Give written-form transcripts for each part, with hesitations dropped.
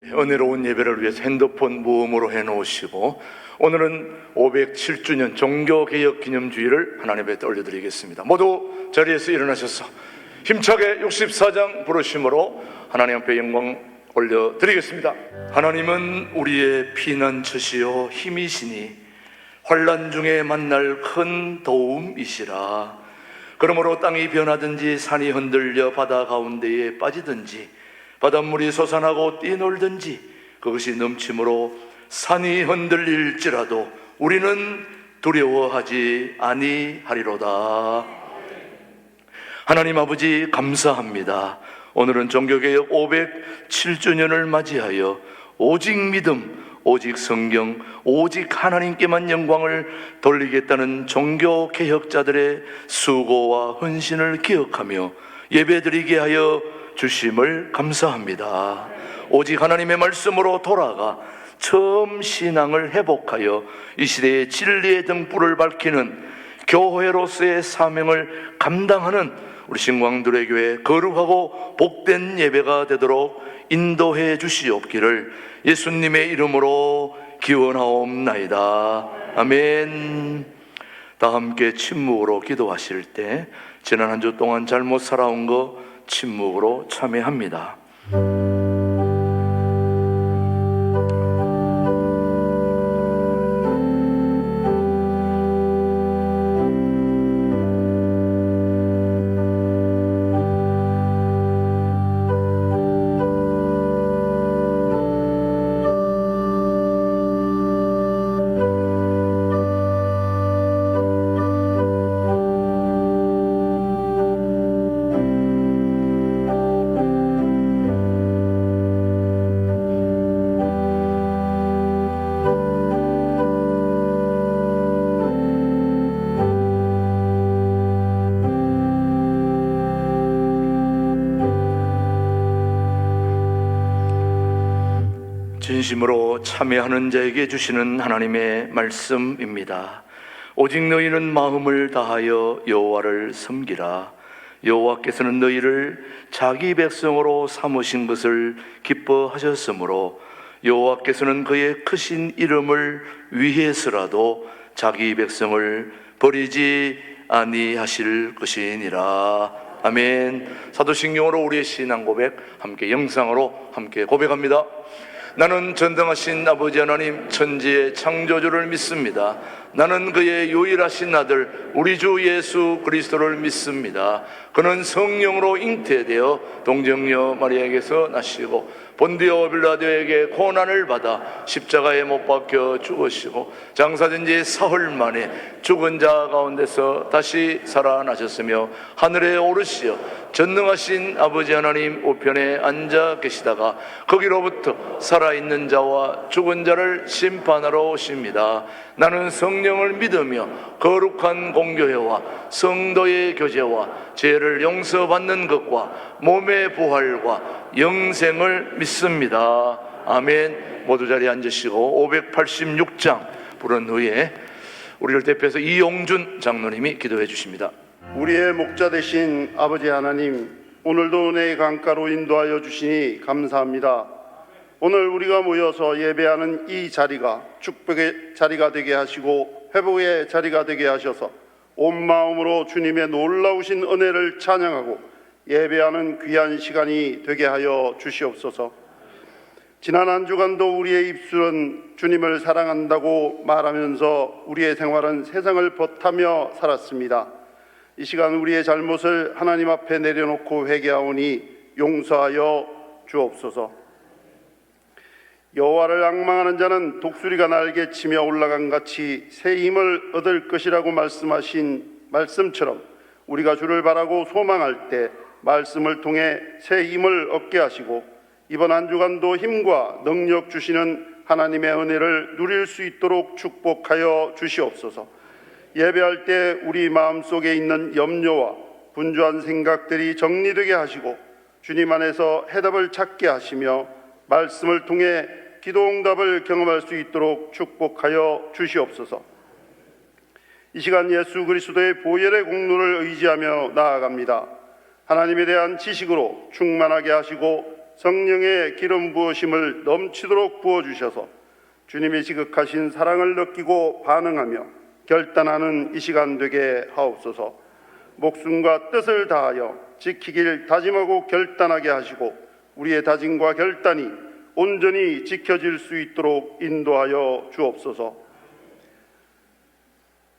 은혜로운 예배를 위해서 핸드폰 무음으로 해놓으시고, 오늘은 507주년 종교개혁기념주일을 하나님 앞에 올려드리겠습니다. 모두 자리에서 일어나셔서 힘차게 64장 부르심으로 하나님 앞에 영광 올려드리겠습니다. 하나님은 우리의 피난처시요 힘이시니 환난 중에 만날 큰 도움이시라. 그러므로 땅이 변하든지 산이 흔들려 바다 가운데에 빠지든지 바닷물이 솟아나고 뛰놀든지 그것이 넘침으로 산이 흔들릴지라도 우리는 두려워하지 아니하리로다. 하나님 아버지 감사합니다. 오늘은 종교개혁 507주년을 맞이하여 오직 믿음, 오직 성경, 오직 하나님께만 영광을 돌리겠다는 종교개혁자들의 수고와 헌신을 기억하며 예배드리게 하여 주심을 감사합니다. 오직 하나님의 말씀으로 돌아가 처음 신앙을 회복하여 이 시대의 진리의 등불을 밝히는 교회로서의 사명을 감당하는 우리 신광두레 교회 거룩하고 복된 예배가 되도록 인도해 주시옵기를 예수님의 이름으로 기원하옵나이다. 아멘. 다 함께 침묵으로 기도하실 때 지난 한 주 동안 잘못 살아온 거 침묵으로 참회합니다. 진심으로 참여하는 자에게 주시는 하나님의 말씀입니다. 오직 너희는 마음을 다하여 여호와를 섬기라. 여호와께서는 너희를 자기 백성으로 삼으신 것을 기뻐하셨으므로 여호와께서는 그의 크신 이름을 위해서라도 자기 백성을 버리지 아니하실 것이니라. 아멘. 사도신경으로 우리의 신앙 고백 함께 영상으로 함께 고백합니다. 나는 전능하신 아버지 하나님 천지의 창조주를 믿습니다. 나는 그의 유일하신 아들 우리 주 예수 그리스도를 믿습니다. 그는 성령으로 잉태되어 동정녀 마리아에게서 나시고 본디오 빌라도에게 고난을 받아 십자가에 못 박혀 죽으시고 장사된 지 사흘 만에 죽은 자 가운데서 다시 살아나셨으며 하늘에 오르시어 전능하신 아버지 하나님 우편에 앉아 계시다가 거기로부터 살아있는 자와 죽은 자를 심판하러 오십니다. 나는 성령을 믿으며 거룩한 공교회와 성도의 교제와 죄를 용서받는 것과 몸의 부활과 영생을 믿습니다. 아멘. 모두 자리에 앉으시고 586장 부른 후에 우리를 대표해서 이용준 장로님이 기도해 주십니다. 우리의 목자 되신 아버지 하나님, 오늘도 은혜의 강가로 인도하여 주시니 감사합니다. 오늘 우리가 모여서 예배하는 이 자리가 축복의 자리가 되게 하시고 회복의 자리가 되게 하셔서 온 마음으로 주님의 놀라우신 은혜를 찬양하고 예배하는 귀한 시간이 되게 하여 주시옵소서. 지난 한 주간도 우리의 입술은 주님을 사랑한다고 말하면서 우리의 생활은 세상을 벗하며 살았습니다. 이 시간 우리의 잘못을 하나님 앞에 내려놓고 회개하오니 용서하여 주옵소서. 여호와를 앙망하는 자는 독수리가 날개 치며 올라간 같이 새 힘을 얻을 것이라고 말씀하신 말씀처럼 우리가 주를 바라고 소망할 때 말씀을 통해 새 힘을 얻게 하시고 이번 한 주간도 힘과 능력 주시는 하나님의 은혜를 누릴 수 있도록 축복하여 주시옵소서. 예배할 때 우리 마음속에 있는 염려와 분주한 생각들이 정리되게 하시고 주님 안에서 해답을 찾게 하시며 말씀을 통해 기도 응답을 경험할 수 있도록 축복하여 주시옵소서. 이 시간 예수 그리스도의 보혈의 공로를 의지하며 나아갑니다. 하나님에 대한 지식으로 충만하게 하시고 성령의 기름 부으심을 넘치도록 부어주셔서 주님의 지극하신 사랑을 느끼고 반응하며 결단하는 이 시간 되게 하옵소서. 목숨과 뜻을 다하여 지키길 다짐하고 결단하게 하시고 우리의 다짐과 결단이 온전히 지켜질 수 있도록 인도하여 주옵소서.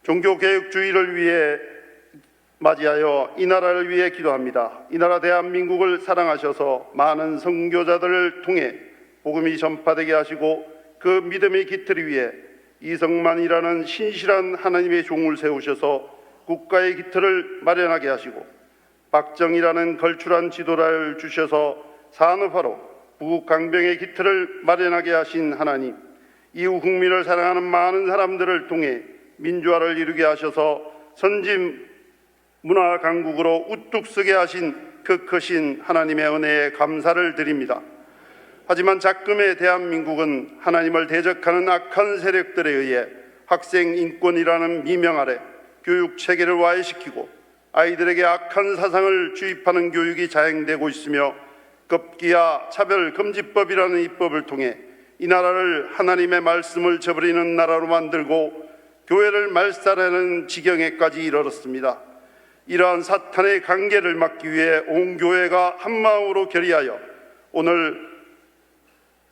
종교개혁주의를 위해 맞이하여 이 나라를 위해 기도합니다. 이 나라 대한민국을 사랑하셔서 많은 선교자들을 통해 복음이 전파되게 하시고 그 믿음의 깃틀 위에 이성만이라는 신실한 하나님의 종을 세우셔서 국가의 깃틀을 마련하게 하시고 박정희라는 걸출한 지도자를 주셔서 산업화로 부강병의 깃틀을 마련하게 하신 하나님, 이웃 국민을 사랑하는 많은 사람들을 통해 민주화를 이루게 하셔서 선진 문화 강국으로 우뚝 서게 하신 그 크신 하나님의 은혜에 감사를 드립니다. 하지만 작금의 대한민국은 하나님을 대적하는 악한 세력들에 의해 학생 인권이라는 미명 아래 교육 체계를 와해시키고 아이들에게 악한 사상을 주입하는 교육이 자행되고 있으며 급기야 차별금지법이라는 입법을 통해 이 나라를 하나님의 말씀을 저버리는 나라로 만들고 교회를 말살하는 지경에까지 이르렀습니다. 이러한 사탄의 관계를 막기 위해 온 교회가 한마음으로 결의하여 오늘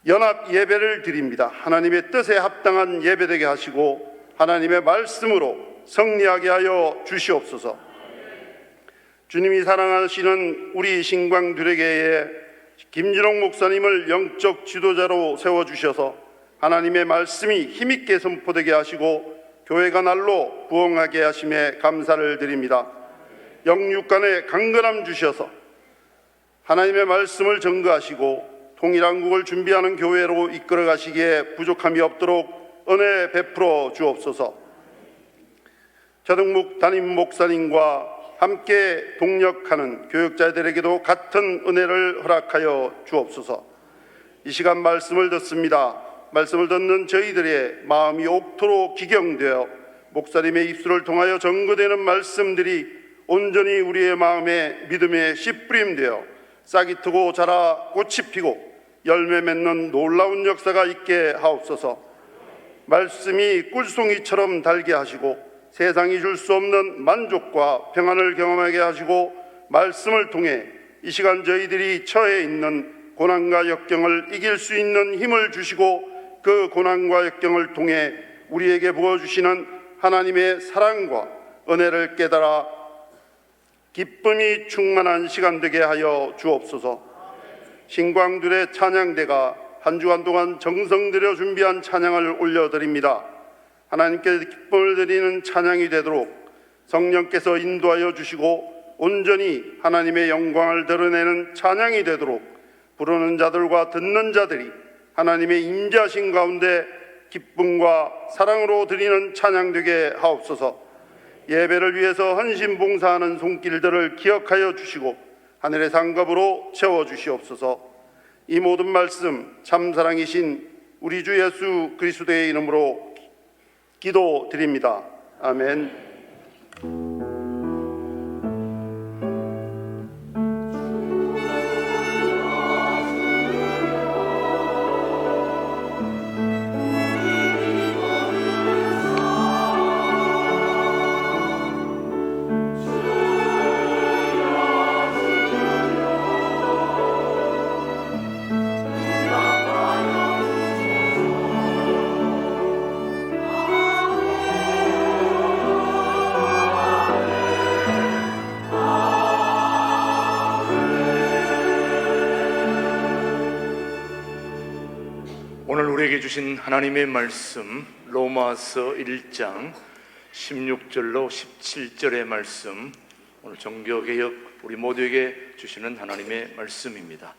연합 예배를 드립니다. 하나님의 뜻에 합당한 예배되게 하시고 하나님의 말씀으로 승리하게 하여 주시옵소서. 주님이 사랑하시는 우리 신광두레교회에 김진홍 목사님을 영적 지도자로 세워주셔서 하나님의 말씀이 힘있게 선포되게 하시고 교회가 날로 부흥하게 하심에 감사를 드립니다. 영육간에 강건함 주셔서 하나님의 말씀을 증거하시고 통일한국을 준비하는 교회로 이끌어 가시기에 부족함이 없도록 은혜 베풀어 주옵소서. 저등목 담임 목사님과 함께 동력하는 교육자들에게도 같은 은혜를 허락하여 주옵소서. 이 시간 말씀을 듣습니다. 말씀을 듣는 저희들의 마음이 옥토로 기경되어 목사님의 입술을 통하여 전거되는 말씀들이 온전히 우리의 마음에 믿음의 씨뿌림되어 싹이 트고 자라 꽃이 피고 열매 맺는 놀라운 역사가 있게 하옵소서. 말씀이 꿀송이처럼 달게 하시고 세상이 줄 수 없는 만족과 평안을 경험하게 하시고 말씀을 통해 이 시간 저희들이 처해 있는 고난과 역경을 이길 수 있는 힘을 주시고 그 고난과 역경을 통해 우리에게 부어주시는 하나님의 사랑과 은혜를 깨달아 기쁨이 충만한 시간 되게 하여 주옵소서. 신광들의 찬양대가 한 주간 동안 정성 들여 준비한 찬양을 올려드립니다. 하나님께 기쁨을 드리는 찬양이 되도록 성령께서 인도하여 주시고 온전히 하나님의 영광을 드러내는 찬양이 되도록 부르는 자들과 듣는 자들이 하나님의 임재하신 가운데 기쁨과 사랑으로 드리는 찬양 되게 하옵소서. 예배를 위해서 헌신봉사하는 손길들을 기억하여 주시고 하늘의 상급으로 채워주시옵소서. 이 모든 말씀 참사랑이신 우리 주 예수 그리스도의 이름으로 기도드립니다. 아멘. 우리에게 주신 하나님의 말씀 로마서 1장 16절로 17절의 말씀, 오늘 종교개혁 우리 모두에게 주시는 하나님의 말씀입니다.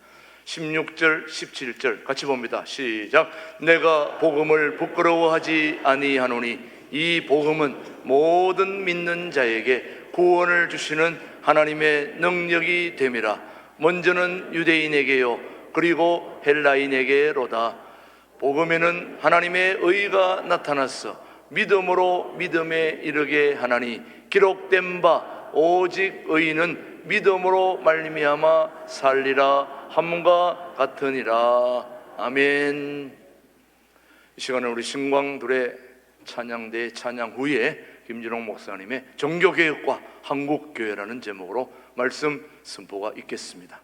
16절 17절 같이 봅니다. 시작. 내가 복음을 부끄러워하지 아니하노니 이 복음은 모든 믿는 자에게 구원을 주시는 하나님의 능력이 됨이라. 먼저는 유대인에게요 그리고 헬라인에게로다. 복음에는 하나님의 의가 나타났어 믿음으로 믿음에 이르게 하나니 기록된 바 오직 의인은 믿음으로 말미암아 살리라 함과 같으니라. 아멘. 이 시간에 우리 신광둘의 찬양대 찬양 후에 김진홍 목사님의 종교개혁과 한국교회라는 제목으로 말씀 선포가 있겠습니다.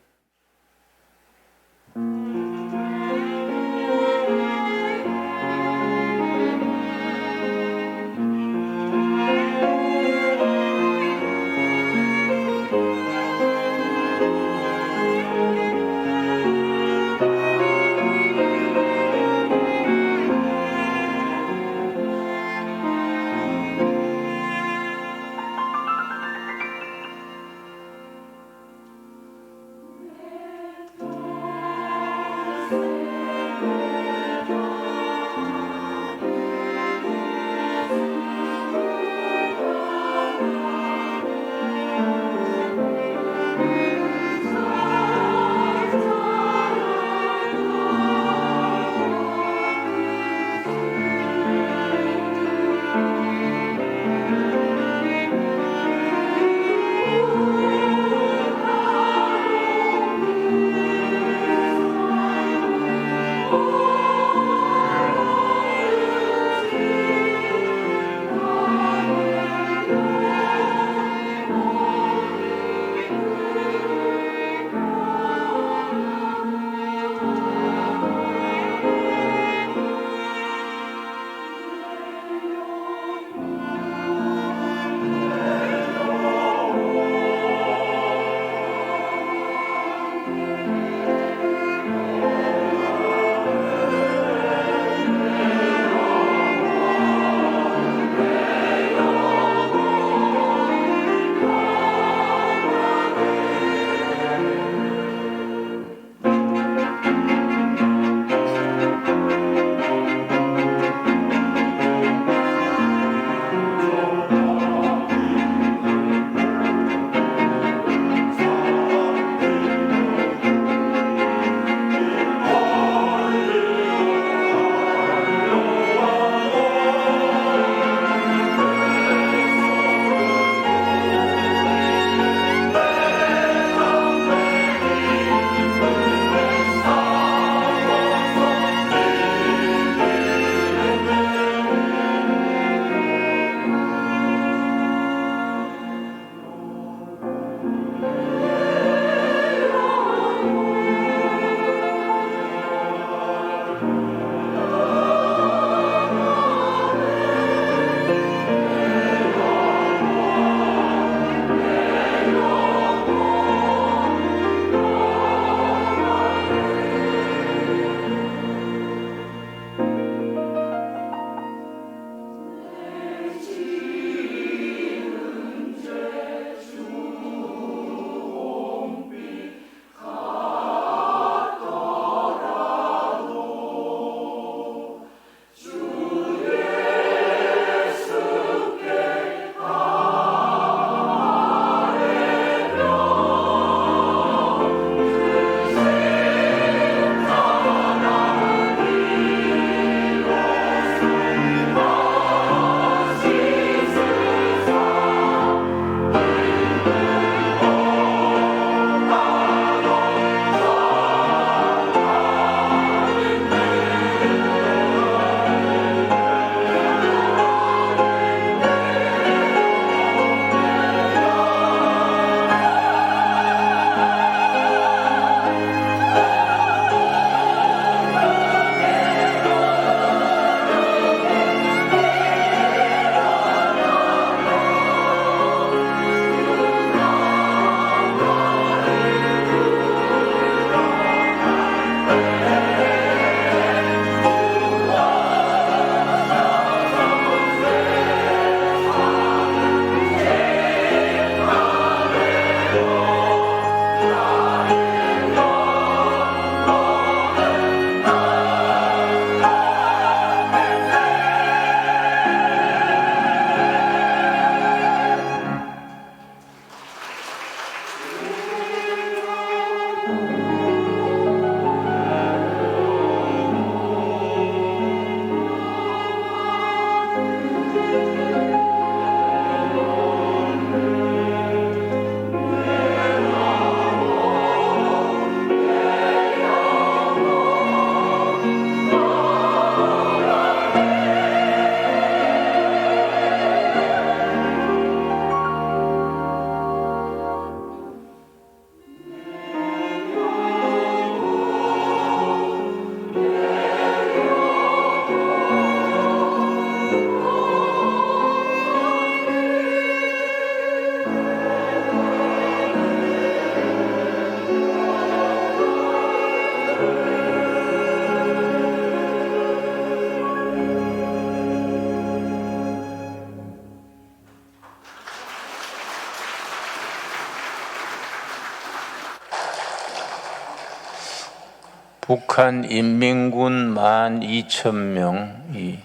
북한 인민군 12,000명이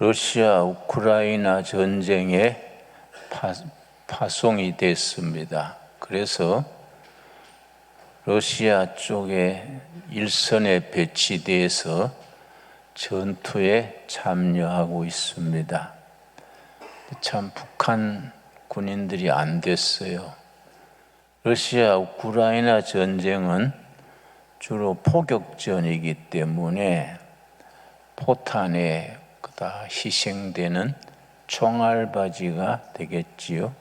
러시아 우크라이나 전쟁에 파송이 됐습니다. 그래서 러시아 쪽에 일선에 배치돼서 전투에 참여하고 있습니다. 참 북한 군인들이 안 됐어요. 러시아 우크라이나 전쟁은 주로 포격전이기 때문에 포탄에 희생되는 총알바지가 되겠지요.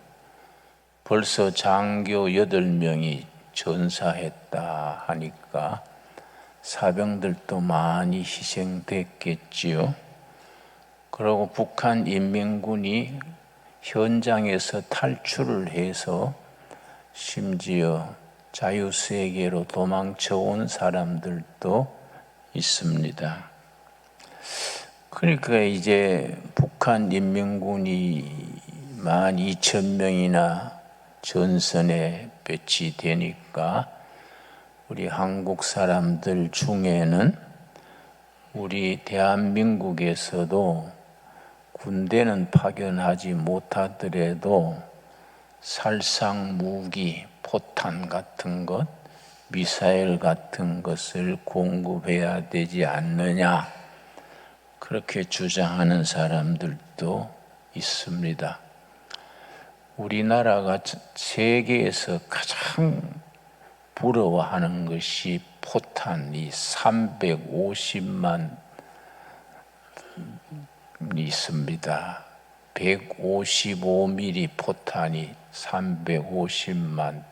벌써 장교 8명이 전사했다 하니까 사병들도 많이 희생됐겠지요. 그리고 북한 인민군이 현장에서 탈출을 해서 심지어 자유세계로 도망쳐 온 사람들도 있습니다. 그러니까 이제 북한 인민군이 12,000명이나 전선에 배치되니까 우리 한국 사람들 중에는 우리 대한민국에서도 군대는 파견하지 못하더라도 살상 무기, 포탄 같은 것, 미사일 같은 것을 공급해야 되지 않느냐, 그렇게 주장하는 사람들도 있습니다. 우리나라가 세계에서 가장 부러워하는 것이 포탄이 350만 있습니다. 155mm 포탄이 350만,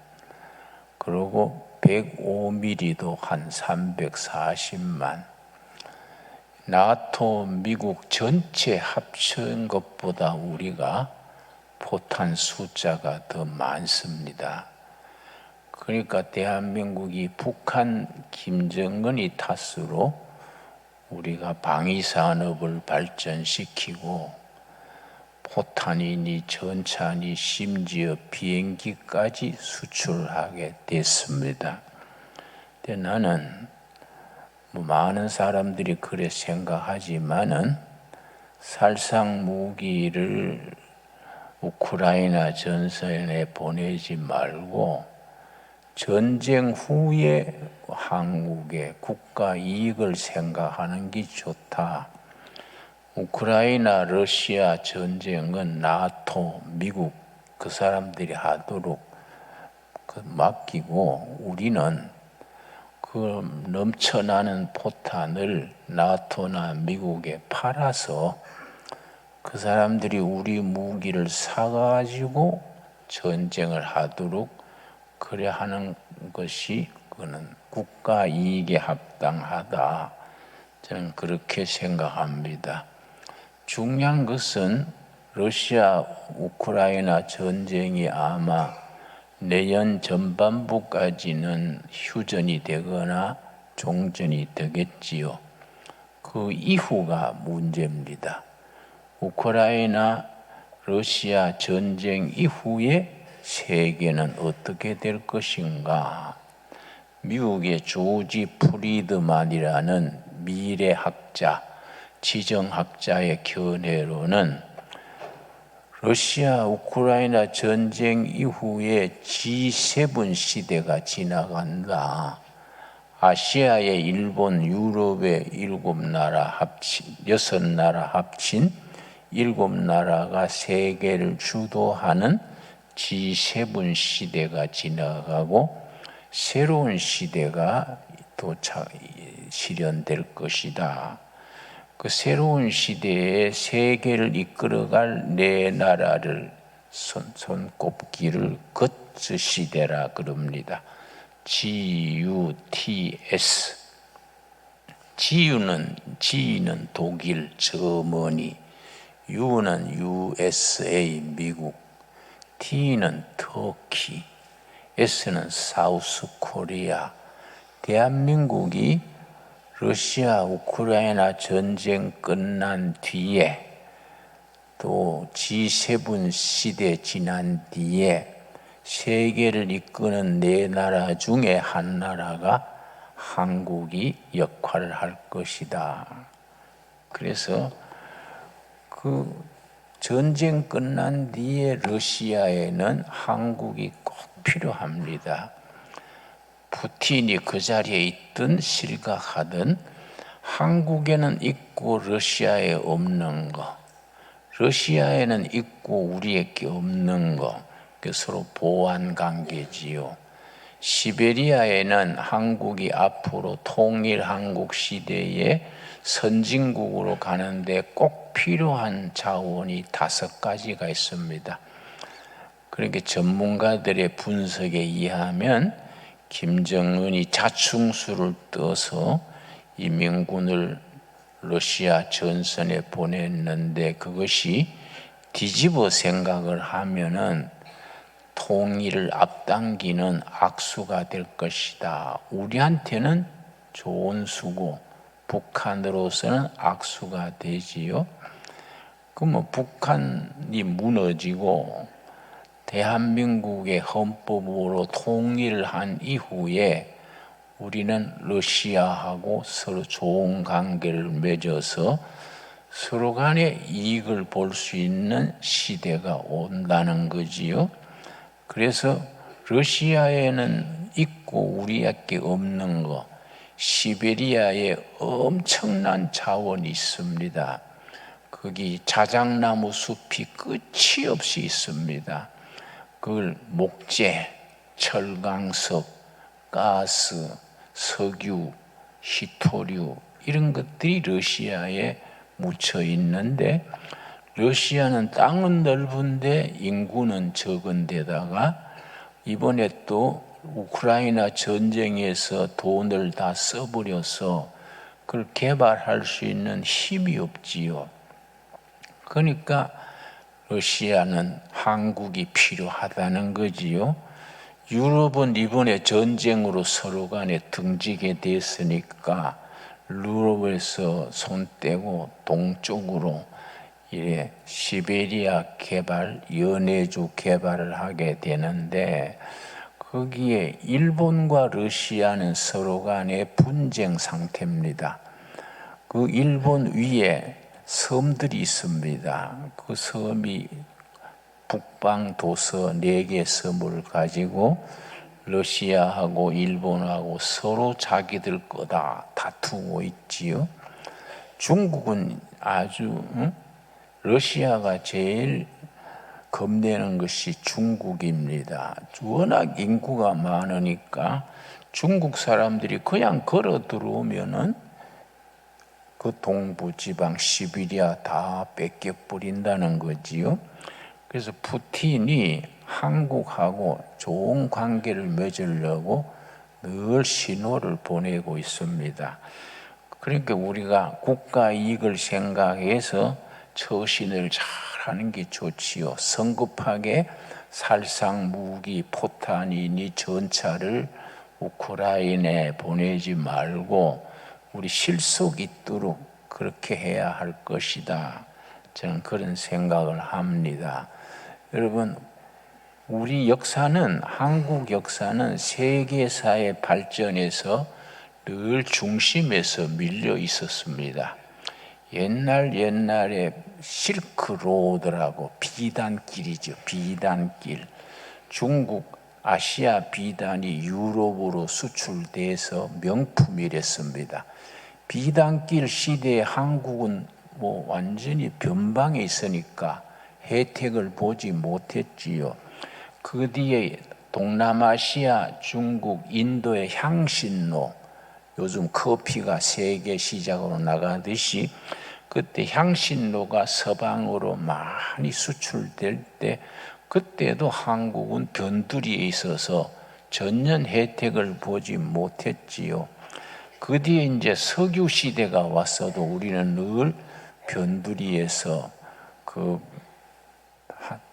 그리고 105mm도 한 340만. 나토, 미국 전체 합친 것보다 우리가 포탄 숫자가 더 많습니다. 그러니까 대한민국이 북한 김정은이 탓으로 우리가 방위산업을 발전시키고 포탄이니 전차니 심지어 비행기까지 수출하게 됐습니다. 근데 나는 많은 사람들이 그래 생각하지만은 살상 무기를 우크라이나 전선에 보내지 말고 전쟁 후에 한국의 국가 이익을 생각하는 게 좋다. 우크라이나, 러시아 전쟁은 나토, 미국 그 사람들이 하도록 맡기고 우리는 그 넘쳐나는 포탄을 나토나 미국에 팔아서 그 사람들이 우리 무기를 사가지고 전쟁을 하도록 그래 하는 것이 그는 국가 이익에 합당하다. 저는 그렇게 생각합니다. 중요한 것은 러시아 우크라이나 전쟁이 아마 내년 전반부까지는 휴전이 되거나 종전이 되겠지요. 그 이후가 문제입니다. 우크라이나 러시아 전쟁 이후에 세계는 어떻게 될 것인가? 미국의 조지 프리드만이라는 미래학자, 지정학자의 견해로는 러시아 우크라이나 전쟁 이후에 G7 시대가 지나간다. 아시아의 일본, 유럽의 6나라 합친 7나라가 세계를 주도하는 G7 시대가 지나가고 새로운 시대가 또 실현될 것이다. 그 새로운 시대에 세계를 이끌어갈 네 나라를 손꼽기를 거츠 시대라 그럽니다. GUTS. G는 독일, 저머니, U는 USA, 미국, T는 터키, S는 사우스 코리아. 대한민국이 러시아 우크라이나 전쟁 끝난 뒤에 또 G7 시대 지난 뒤에 세계를 이끄는 네 나라 중에 한 나라가 한국이 역할을 할 것이다. 그래서 그 전쟁 끝난 뒤에 러시아에는 한국이 꼭 필요합니다. 푸틴이 그 자리에 있든 실각하든 한국에는 있고 러시아에 없는 거, 러시아에는 있고 우리에게 없는 거, 서로 보완 관계지요. 시베리아에는 한국이 앞으로 통일 한국 시대에 선진국으로 가는데 꼭 필요한 자원이 5가지가 있습니다. 그러니까 전문가들의 분석에 의하면 김정은이 자충수를 떠서 이민군을 러시아 전선에 보냈는데 그것이 뒤집어 생각을 하면은 통일을 앞당기는 악수가 될 것이다. 우리한테는 좋은 수고, 북한으로서는 악수가 되지요. 그러면 북한이 무너지고 대한민국의 헌법으로 통일을 한 이후에 우리는 러시아하고 서로 좋은 관계를 맺어서 서로 간의 이익을 볼 수 있는 시대가 온다는 거지요. 그래서 러시아에는 있고 우리에게 없는 거, 시베리아에 엄청난 자원이 있습니다. 거기 자작나무 숲이 끝이 없이 있습니다. 그걸 목재, 철강석, 가스, 석유, 히토류 이런 것들이 러시아에 묻혀 있는데 러시아는 땅은 넓은데 인구는 적은 데다가 이번에 또 우크라이나 전쟁에서 돈을 다 써버려서 그걸 개발할 수 있는 힘이 없지요. 그러니까 러시아는 한국이 필요하다는 거지요. 유럽은 이번에 전쟁으로 서로 간에 등지게 됐으니까 유럽에서 손 떼고 동쪽으로 시베리아 개발, 연해주 개발을 하게 되는데 거기에 일본과 러시아는 서로 간에 분쟁 상태입니다. 그 일본 위에 섬들이 있습니다. 그 섬이 북방 도서 4개 섬을 가지고 러시아하고 일본하고 서로 자기들 거다 다투고 있지요. 중국은 아주 러시아가 제일 겁내는 것이 중국입니다. 워낙 인구가 많으니까 중국 사람들이 그냥 걸어 들어오면은 그 동부 지방 시베리아 다 뺏겨 버린다는 거지요. 그래서 푸틴이 한국하고 좋은 관계를 맺으려고 늘 신호를 보내고 있습니다. 그러니까 우리가 국가 이익을 생각해서 처신을 잘하는 게 좋지요. 성급하게 살상 무기, 포탄이니 전차를 우크라이나에 보내지 말고 우리 실속 있도록 그렇게 해야 할 것이다. 저는 그런 생각을 합니다. 여러분, 우리 역사는, 한국 역사는 세계사의 발전에서 늘 중심에서 밀려 있었습니다. 옛날에 실크로드라고 비단길이죠. 비단길. 중국, 아시아 비단이 유럽으로 수출돼서 명품이랬습니다. 비단길 시대에 한국은 완전히 변방에 있으니까 혜택을 보지 못했지요. 그 뒤에 동남아시아, 중국, 인도의 향신료, 요즘 커피가 세계 시장으로 나가듯이 그때 향신료가 서방으로 많이 수출될 때 그때도 한국은 변두리에 있어서 전혀 혜택을 보지 못했지요. 그 뒤에 이제 석유 시대가 왔어도 우리는 늘 변두리에서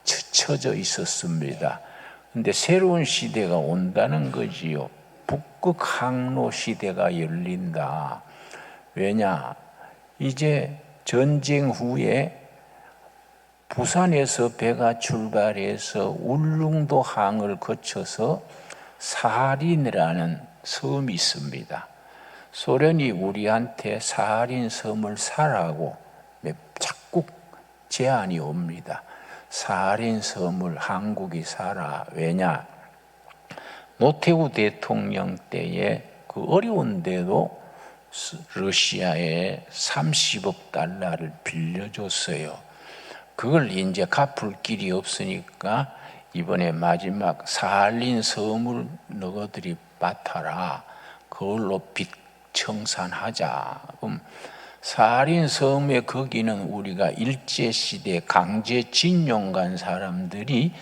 처져 있었습니다. 근데 새로운 시대가 온다는 거지요. 북극 항로 시대가 열린다. 왜냐? 이제 전쟁 후에 부산에서 배가 출발해서 울릉도 항을 거쳐서 사하린이라는 섬이 있습니다. 소련이 우리한테 사할린 섬을 사라고 자꾸 제안이 옵니다. 사할린 섬을 한국이 사라. 왜냐? 노태우 대통령 때에 그 어려운데도 러시아에 30억 달러를 빌려줬어요. 그걸 이제 갚을 길이 없으니까 이번에 마지막 사할린 섬을 너희들이 맡아라. 그걸로 빚 청산하자. 그럼 사할린 섬에 거기는 우리가 일제시대 강제징용 간 사람들이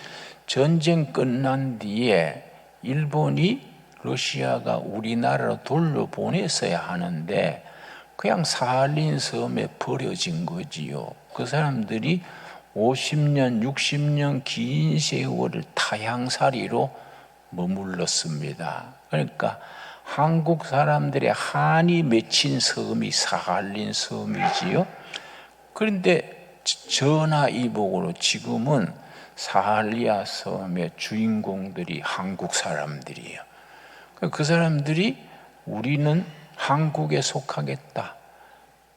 전쟁 끝난 뒤에 일본이 러시아가 우리나라로 돌려보냈어야 하는데 그냥 사할린 섬에 버려진 거지요. 그 사람들이 50년, 60년 긴 세월을 타향살이로 머물렀습니다. 그러니까 한국 사람들의 한이 맺힌 섬이 사할린 섬이지요. 그런데 전화위복으로 지금은 사할리아 섬의 주인공들이 한국 사람들이에요. 그 사람들이 우리는 한국에 속하겠다.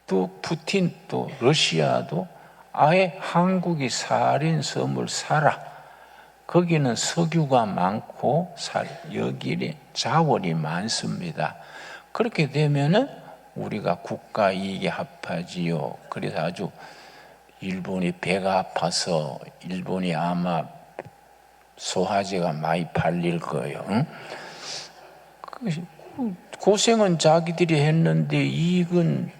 또 푸틴 또 러시아도 아예 한국이 사할린 섬을 사라. 거기는 석유가 많고 여기에 자원이 많습니다. 그렇게 되면은 우리가 국가 이익에 합하지요. 그래서 아주 일본이 배가 아파서 일본이 아마 소화제가 많이 팔릴 거예요. 응? 고생은 자기들이 했는데 이익은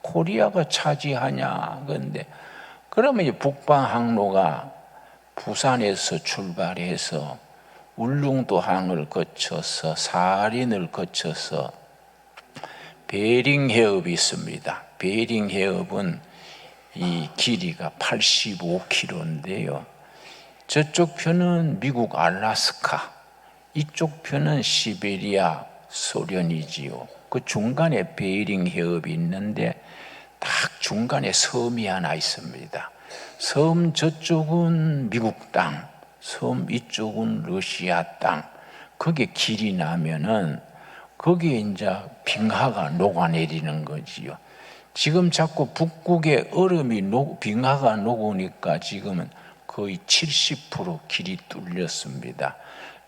코리아가 차지하냐. 그런데 그러면 이제 북방 항로가 부산에서 출발해서 울릉도항을 거쳐서 사할린을 거쳐서 베링 해협이 있습니다. 베링 해협은 이 길이가 85km인데요. 저쪽 편은 미국 알래스카, 이쪽 편은 시베리아 소련이지요. 그 중간에 베링 해협이 있는데 딱 중간에 섬이 하나 있습니다. 섬 저쪽은 미국 땅, 섬 이쪽은 러시아 땅. 거기에 길이 나면은 거기에 이제 빙하가 녹아내리는 거지요. 지금 자꾸 북극의 얼음이 빙하가 녹으니까 지금은 거의 70% 길이 뚫렸습니다.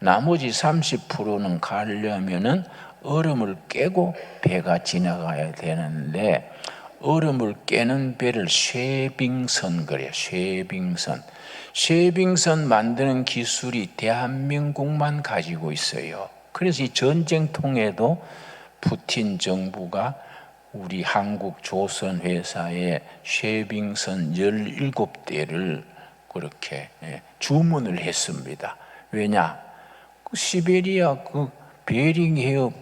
나머지 30%는 가려면은 얼음을 깨고 배가 지나가야 되는데 얼음을 깨는 배를 쉐빙선 그래요. 쉐빙선 만드는 기술이 대한민국만 가지고 있어요. 그래서 이 전쟁통에도 푸틴 정부가 우리 한국 조선 회사에 쉐빙선 17대를 그렇게 주문을 했습니다. 왜냐? 그 시베리아 그 베링 해협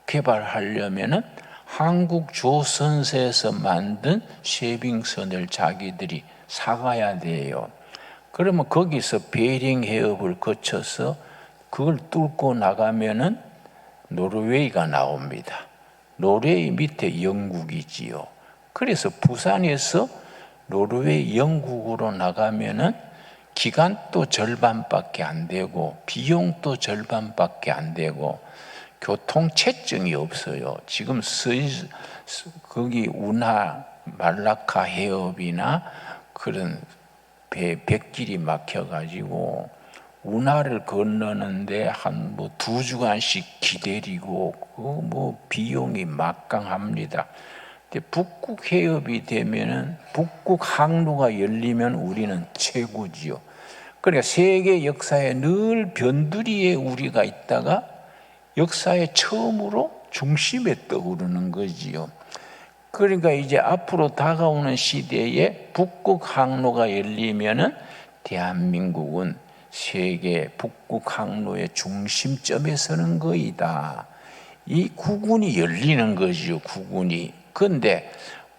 개발하려면은 한국 조선사에서 만든 쉐빙선을 자기들이 사가야 돼요. 그러면 거기서 베링 해협을 거쳐서 그걸 뚫고 나가면은 노르웨이가 나옵니다. 노르웨이 밑에 영국이지요. 그래서 부산에서 노르웨이 영국으로 나가면은 기간도 절반밖에 안 되고 비용도 절반밖에 안 되고 교통 체증이 없어요. 지금 거기 운하 말라카 해협이나 그런 백길이 막혀가지고 운하를 건너는데 한 2주간씩 기다리고 그 비용이 막강합니다. 근데 북극 해협이 되면은 북극 항로가 열리면 우리는 최고지요. 그러니까 세계 역사에 늘 변두리에 우리가 있다가 역사의 처음으로 중심에 떠오르는 거지요. 그러니까 이제 앞으로 다가오는 시대에 북극 항로가 열리면은 대한민국은 세계 북극 항로의 중심점에 서는 거이다. 이 구군이 열리는 거지요. 구군이. 그런데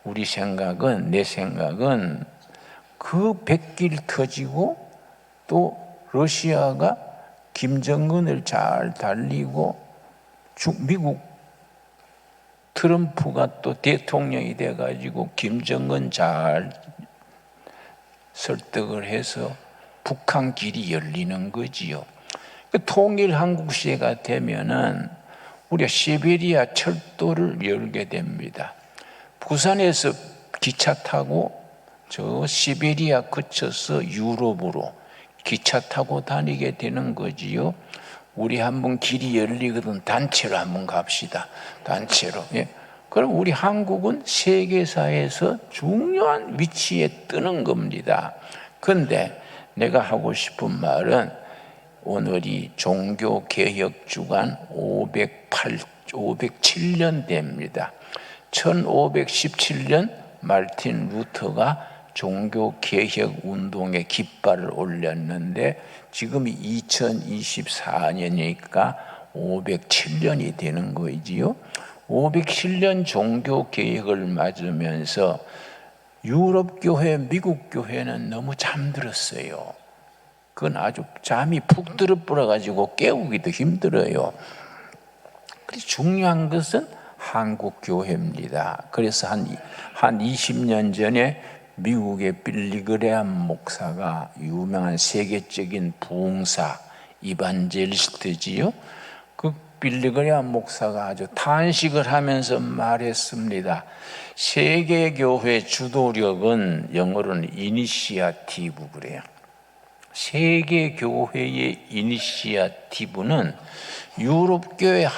우리 생각은 내 생각은 그 백길 터지고 또 러시아가 김정은을 잘 달리고 미국 트럼프가 또 대통령이 돼가지고 김정은 잘 설득을 해서 북한 길이 열리는 거지요. 통일 한국 시대가 되면은 우리가 시베리아 철도를 열게 됩니다. 부산에서 기차 타고 저 시베리아 거쳐서 유럽으로 기차 타고 다니게 되는 거지요. 우리 한번 길이 열리거든 단체로 한번 갑시다. 단체로. 예. 그럼 우리 한국은 세계사에서 중요한 위치에 뜨는 겁니다. 그런데 내가 하고 싶은 말은 오늘이 종교개혁주간 507년대입니다. 1517년 마르틴 루터가 종교개혁 운동에 깃발을 올렸는데 지금이 2024년이니까 507년이 되는 거지요. 507년 종교개혁을 맞으면서 유럽교회, 미국교회는 너무 잠들었어요. 그건 아주 잠이 푹 들어버려가지고 깨우기도 힘들어요. 그래서 중요한 것은 한국교회입니다. 그래서 한 20년 전에 미국의 빌리그레암 목사가 유명한 세계적인 부흥사 이반젤리스트지요. 그 빌리그레암 목사가 아주 탄식을 하면서 말했습니다. 세계교회 주도력은 영어로는 이니시아티브 그래요. 세계교회의 이니시아티브는 유럽교회,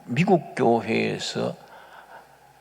미국교회에서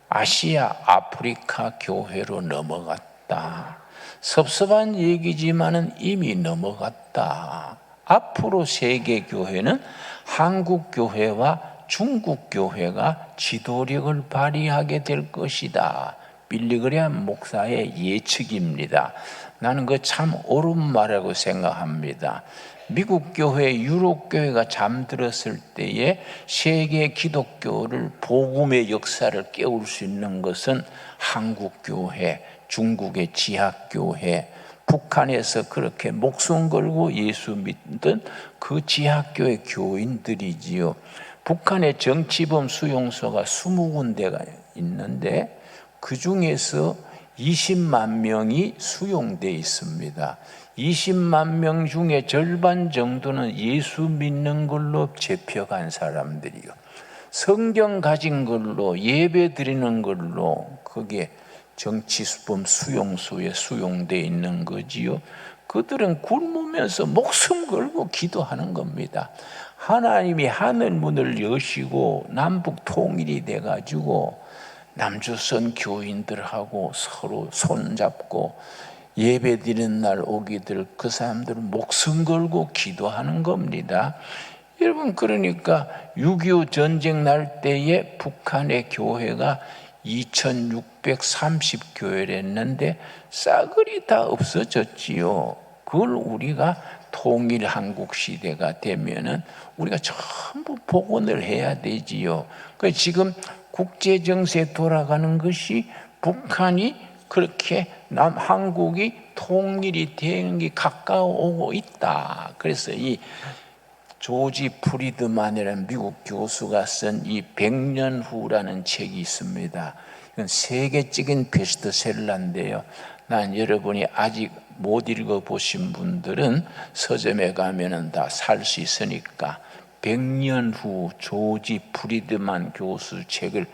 아시아, 아프리카 교회로 넘어갔다. 섭섭한 얘기지만은 이미 넘어갔다. 앞으로 세계교회는 한국교회와 중국교회가 지도력을 발휘하게 될 것이다. 빌리그레암 목사의 예측입니다. 나는 그 참 옳은 말이라고 생각합니다. 미국 교회, 유럽 교회가 잠들었을 때에 세계 기독교를 복음의 역사를 깨울 수 있는 것은 한국 교회, 중국의 지학 교회, 북한에서 그렇게 목숨 걸고 예수 믿던 그 지학 교회 교인들이지요. 북한의 정치범 수용소가 20군데가 있는데 그 중에서 20만 명이 수용되어 있습니다. 20만 명 중에 절반 정도는 예수 믿는 걸로 잡혀간 사람들이요. 성경 가진 걸로 예배 드리는 걸로 그게 정치범 수용소에 수용되어 있는 거지요. 그들은 굶으면서 목숨 걸고 기도하는 겁니다. 하나님이 하늘 문을 여시고 남북 통일이 돼가지고 남조선 교인들하고 서로 손잡고 예배 드리는 날 오기들 그 사람들은 목숨 걸고 기도하는 겁니다. 여러분 그러니까 6.25 전쟁 날 때에 북한의 교회가 2630교회랬는데 싸그리 다 없어졌지요. 그걸 우리가 통일 한국 시대가 되면은 우리가 전부 복원을 해야 되지요. 그래서 지금 국제 정세 돌아가는 것이 북한이 그렇게 한국이 통일이 되는 게 가까워오고 있다. 그래서 이 조지 프리드만이라는 미국 교수가 쓴 이 100년 후라는 책이 있습니다. 이건 세계적인 베스트셀러인데요. 난 여러분이 아직 못 읽어보신 분들은 서점에 가면은 다 살 수 있으니까 100년 후 조지 프리드만 교수 책을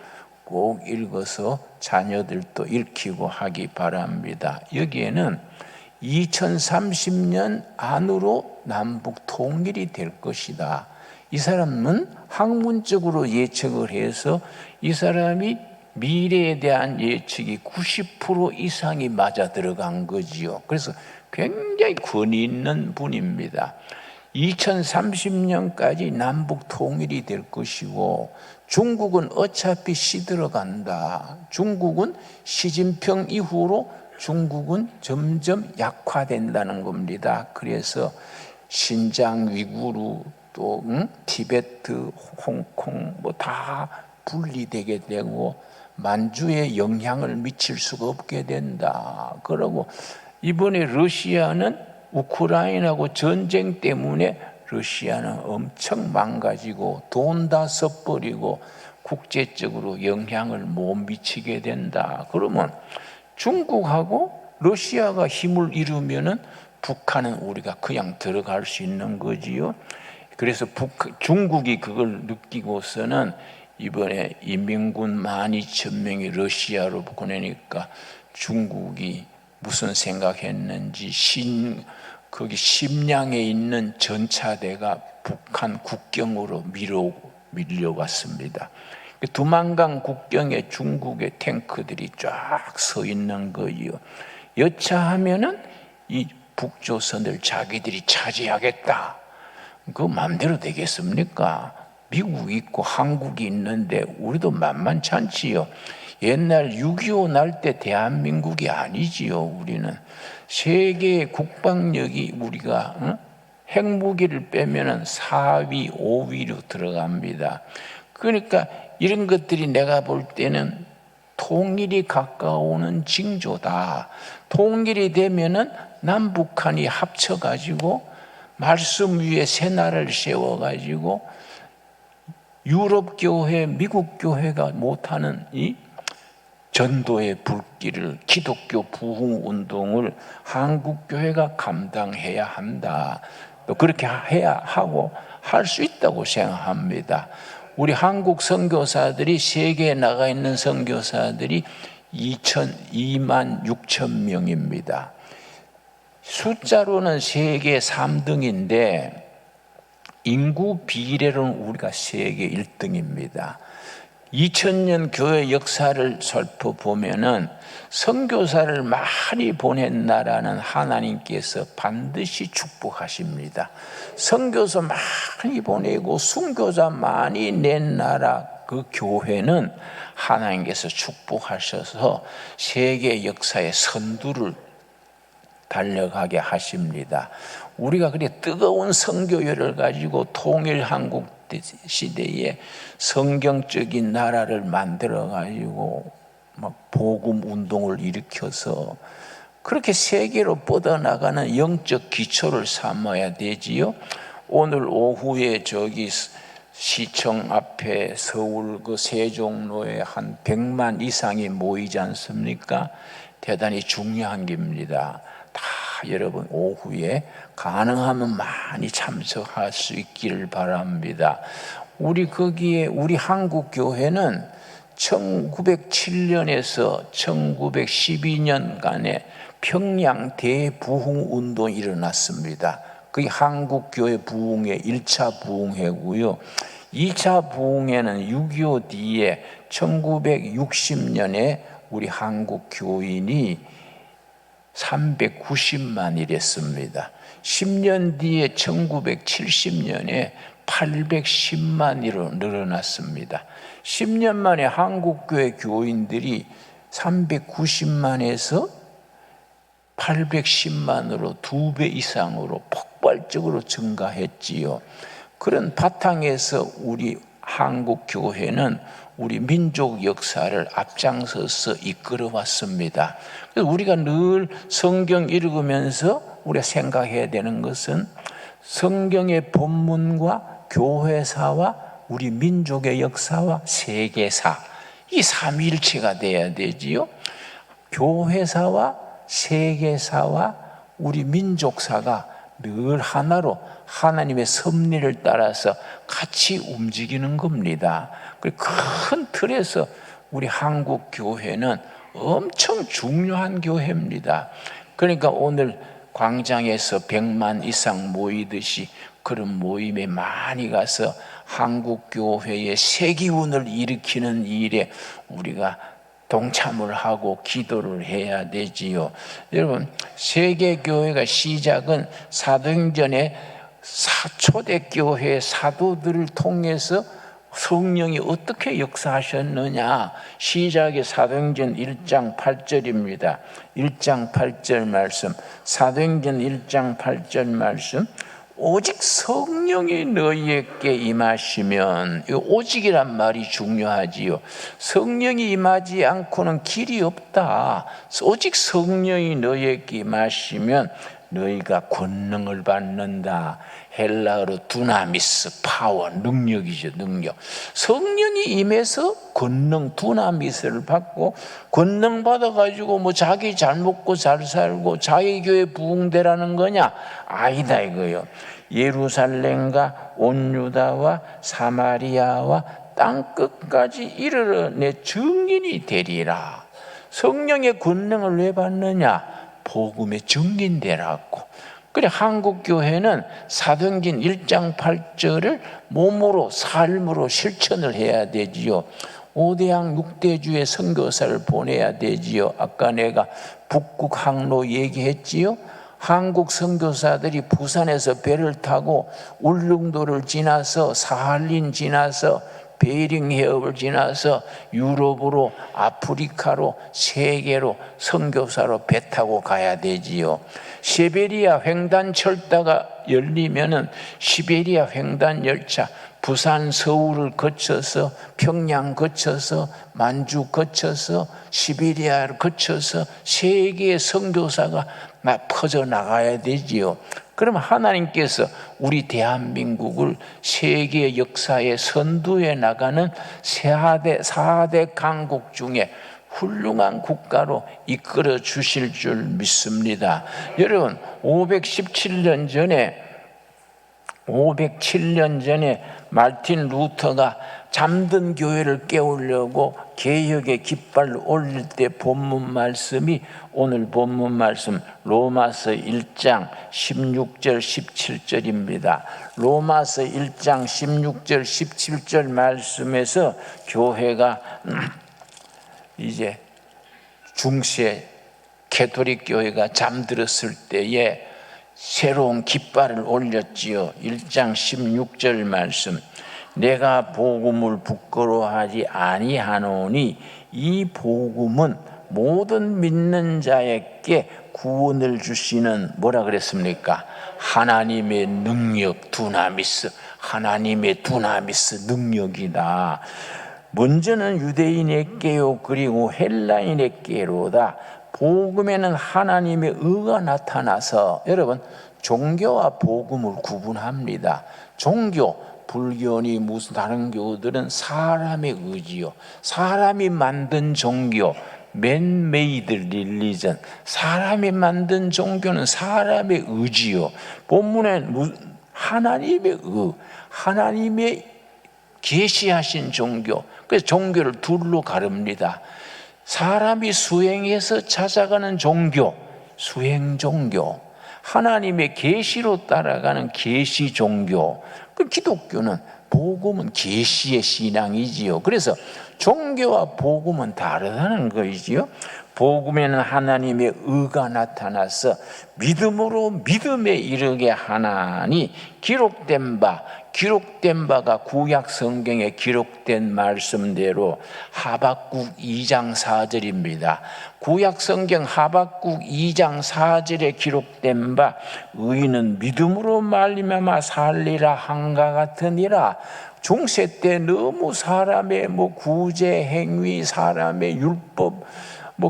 꼭 읽어서 자녀들도 읽히고 하기 바랍니다. 여기에는 2030년 안으로 남북 통일이 될 것이다. 이 사람은 학문적으로 예측을 해서 이 사람이 미래에 대한 예측이 90% 이상이 맞아 들어간 거지요. 그래서 굉장히 권위 있는 분입니다. 2030년까지 남북 통일이 될 것이고 중국은 어차피 시들어간다. 중국은 시진핑 이후로 중국은 점점 약화된다는 겁니다. 그래서 신장, 위구르, 또 티베트, 홍콩 뭐 다 분리되게 되고 만주에 영향을 미칠 수가 없게 된다. 그러고 이번에 러시아는 우크라이나하고 전쟁 때문에 러시아는 엄청 망가지고 돈 다 써버리고 국제적으로 영향을 못 미치게 된다. 그러면 중국하고 러시아가 힘을 이루면은 북한은 우리가 그냥 들어갈 수 있는 거지요. 그래서 중국이 그걸 느끼고서는 이번에 인민군 12,000명이 러시아로 보내니까 중국이 무슨 생각했는지 거기 심량에 있는 전차대가 북한 국경으로 밀려왔습니다. 두만강 국경에 중국의 탱크들이 쫙 서 있는 거예요. 여차하면은 이 북조선을 자기들이 차지하겠다. 그거 마음대로 되겠습니까? 미국 있고 한국이 있는데 우리도 만만치 않지요. 옛날 6.25 날 때 대한민국이 아니지요. 우리는 세계 국방력이 우리가 핵무기를 빼면은 4위, 5위로 들어갑니다. 그러니까 이런 것들이 내가 볼 때는 통일이 가까워오는 징조다. 통일이 되면은 남북한이 합쳐가지고 말씀 위에 새 나라를 세워가지고 유럽 교회, 미국 교회가 못하는 이 전도의 불길을, 기독교 부흥 운동을 한국 교회가 감당해야 한다. 또 그렇게 해야 하고 할 수 있다고 생각합니다. 우리 한국 선교사들이 세계에 나가 있는 선교사들이 2만 6천 명입니다. 숫자로는 세계 3등인데 인구 비례로는 우리가 세계 1등입니다. 2000년 교회 역사를 살펴보면은 선교사를 많이 보낸 나라는 하나님께서 반드시 축복하십니다. 선교사 많이 보내고 순교자 많이 낸 나라 그 교회는 하나님께서 축복하셔서 세계 역사의 선두를 달려가게 하십니다. 우리가 그래 뜨거운 선교회를 가지고 통일 한국 시대에 성경적인 나라를 만들어 가지고 막 복음 운동을 일으켜서 그렇게 세계로 뻗어나가는 영적 기초를 삼아야 되지요. 오늘 오후에 저기 시청 앞에 서울 그 세종로에 한 100만 이상이 모이지 않습니까? 대단히 중요한 겁니다. 다 여러분 오후에 가능하면 많이 참석할 수 있기를 바랍니다. 우리 거기에 우리 한국 교회는 1907년에서 1912년간에 평양 대부흥 운동이 일어났습니다. 그게 한국 교회 부흥의 1차 부흥회고요. 2차 부흥회는 6.25 뒤에 1960년에 우리 한국 교인이 390만이랬습니다. 10년 뒤에 1970년에 810만으로 늘어났습니다. 10년 만에 한국교회 교인들이 390만에서 810만으로 2배 이상으로 폭발적으로 증가했지요. 그런 바탕에서 우리 한국교회는 우리 민족 역사를 앞장서서 이끌어 왔습니다. 그래서 우리가 늘 성경 읽으면서 우리가 생각해야 되는 것은 성경의 본문과 교회사와 우리 민족의 역사와 세계사, 이 삼위일체가 돼야 되지요. 교회사와 세계사와 우리 민족사가 늘 하나로 하나님의 섭리를 따라서 같이 움직이는 겁니다. 큰 틀에서 우리 한국 교회는 엄청 중요한 교회입니다. 그러니까 오늘 광장에서 100만 이상 모이듯이 그런 모임에 많이 가서 한국 교회의 새 기운을 일으키는 일에 우리가 동참을 하고 기도를 해야 되지요. 여러분, 세계교회가 시작은 사도행전의 초대교회 사도들을 통해서 성령이 어떻게 역사하셨느냐. 시작이 사도행전 1장 8절입니다. 1장 8절 말씀, 사도행전 1장 8절 말씀. 오직 성령이 너희에게 임하시면, 이 오직이란 말이 중요하지요. 성령이 임하지 않고는 길이 없다. 오직 성령이 너희에게 임하시면 너희가 권능을 받는다. 헬라어로 두나미스, 파워, 능력이죠. 능력. 성령이 임해서 권능, 두나미스를 받고, 권능 받아가지고 뭐 자기 잘 먹고 잘 살고 자기 교회 부흥되라는 거냐? 아니다 이거요. 예루살렘과 온 유다와 사마리아와 땅 끝까지 이르러 내 증인이 되리라. 성령의 권능을 왜 받느냐? 복음의 증인되라고. 그래 한국 교회는 사도행전 1장 8절을 몸으로 삶으로 실천을 해야 되지요. 5대양 6대주의 선교사를 보내야 되지요. 아까 내가 북극 항로 얘기했지요. 한국 선교사들이 부산에서 배를 타고 울릉도를 지나서 사할린 지나서 베링 해협을 지나서 유럽으로 아프리카로 세계로 선교사로 배 타고 가야 되지요. 시베리아 횡단 철도가 열리면은 시베리아 횡단 열차 부산 서울을 거쳐서 평양 거쳐서 만주 거쳐서 시베리아를 거쳐서 세계의 선교사가 퍼져나가야 되지요. 그럼 하나님께서 우리 대한민국을 세계 역사의 선두에 나가는 4대 강국 중에 훌륭한 국가로 이끌어 주실 줄 믿습니다. 여러분 507년 전에 마르틴 루터가 잠든 교회를 깨우려고 개혁의 깃발을 올릴 때 본문 말씀이 오늘 본문 말씀 로마서 1장 16절 17절입니다. 로마서 1장 16절 17절 말씀에서 교회가 이제 중세 가톨릭 교회가 잠들었을 때에 새로운 깃발을 올렸지요. 1장 16절 말씀. 내가 복음을 부끄러워하지 아니하노니 이 복음은 모든 믿는 자에게 구원을 주시는 뭐라 그랬습니까? 하나님의 능력 두나미스, 하나님의 두나미스 능력이다. 먼저는 유대인에게요 그리고 헬라인에게로다. 복음에는 하나님의 의가 나타나서 여러분 종교와 복음을 구분합니다. 종교 불교니 무슨 다른 교들은 사람의 의지요. 사람이 만든 종교 man-made religion. 사람이 만든 종교는 사람의 의지요. 본문에 하나님의 의, 하나님의 계시하신 종교. 그래서 종교를 둘로 가릅니다. 사람이 수행해서 찾아가는 종교, 수행 종교. 하나님의 계시로 따라가는 계시 종교. 그 기독교는 복음은 계시의 신앙이지요. 그래서 종교와 복음은 다르다는 것이지요. 복음에는 하나님의 의가 나타나서 믿음으로 믿음에 이르게 하나니 기록된 바가 구약 성경에 기록된 말씀대로 하박국 2장 4절입니다. 구약 성경 하박국 2장 4절에 기록된 바 의인은 믿음으로 말미암아 살리라 한가 같으니라. 중세 때 너무 사람의 구제 행위, 사람의 율법,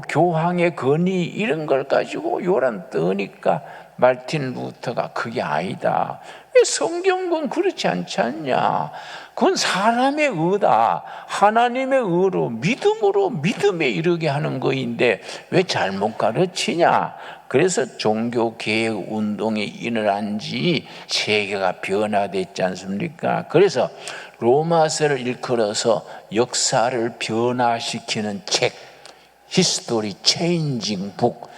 교황의 권위 이런 걸 가지고 요란 떠니까 마르틴 루터가 그게 아니다. 왜 성경은 그렇지 않지 않냐? 그건 사람의 의다. 하나님의 의로 믿음으로 믿음에 이르게 하는 거인데 왜 잘못 가르치냐? 그래서 종교개혁 운동이 일어난 지 세계가 변화됐지 않습니까? 그래서 로마서를 일컬어서 역사를 변화시키는 책, 히스토리 체인징 북.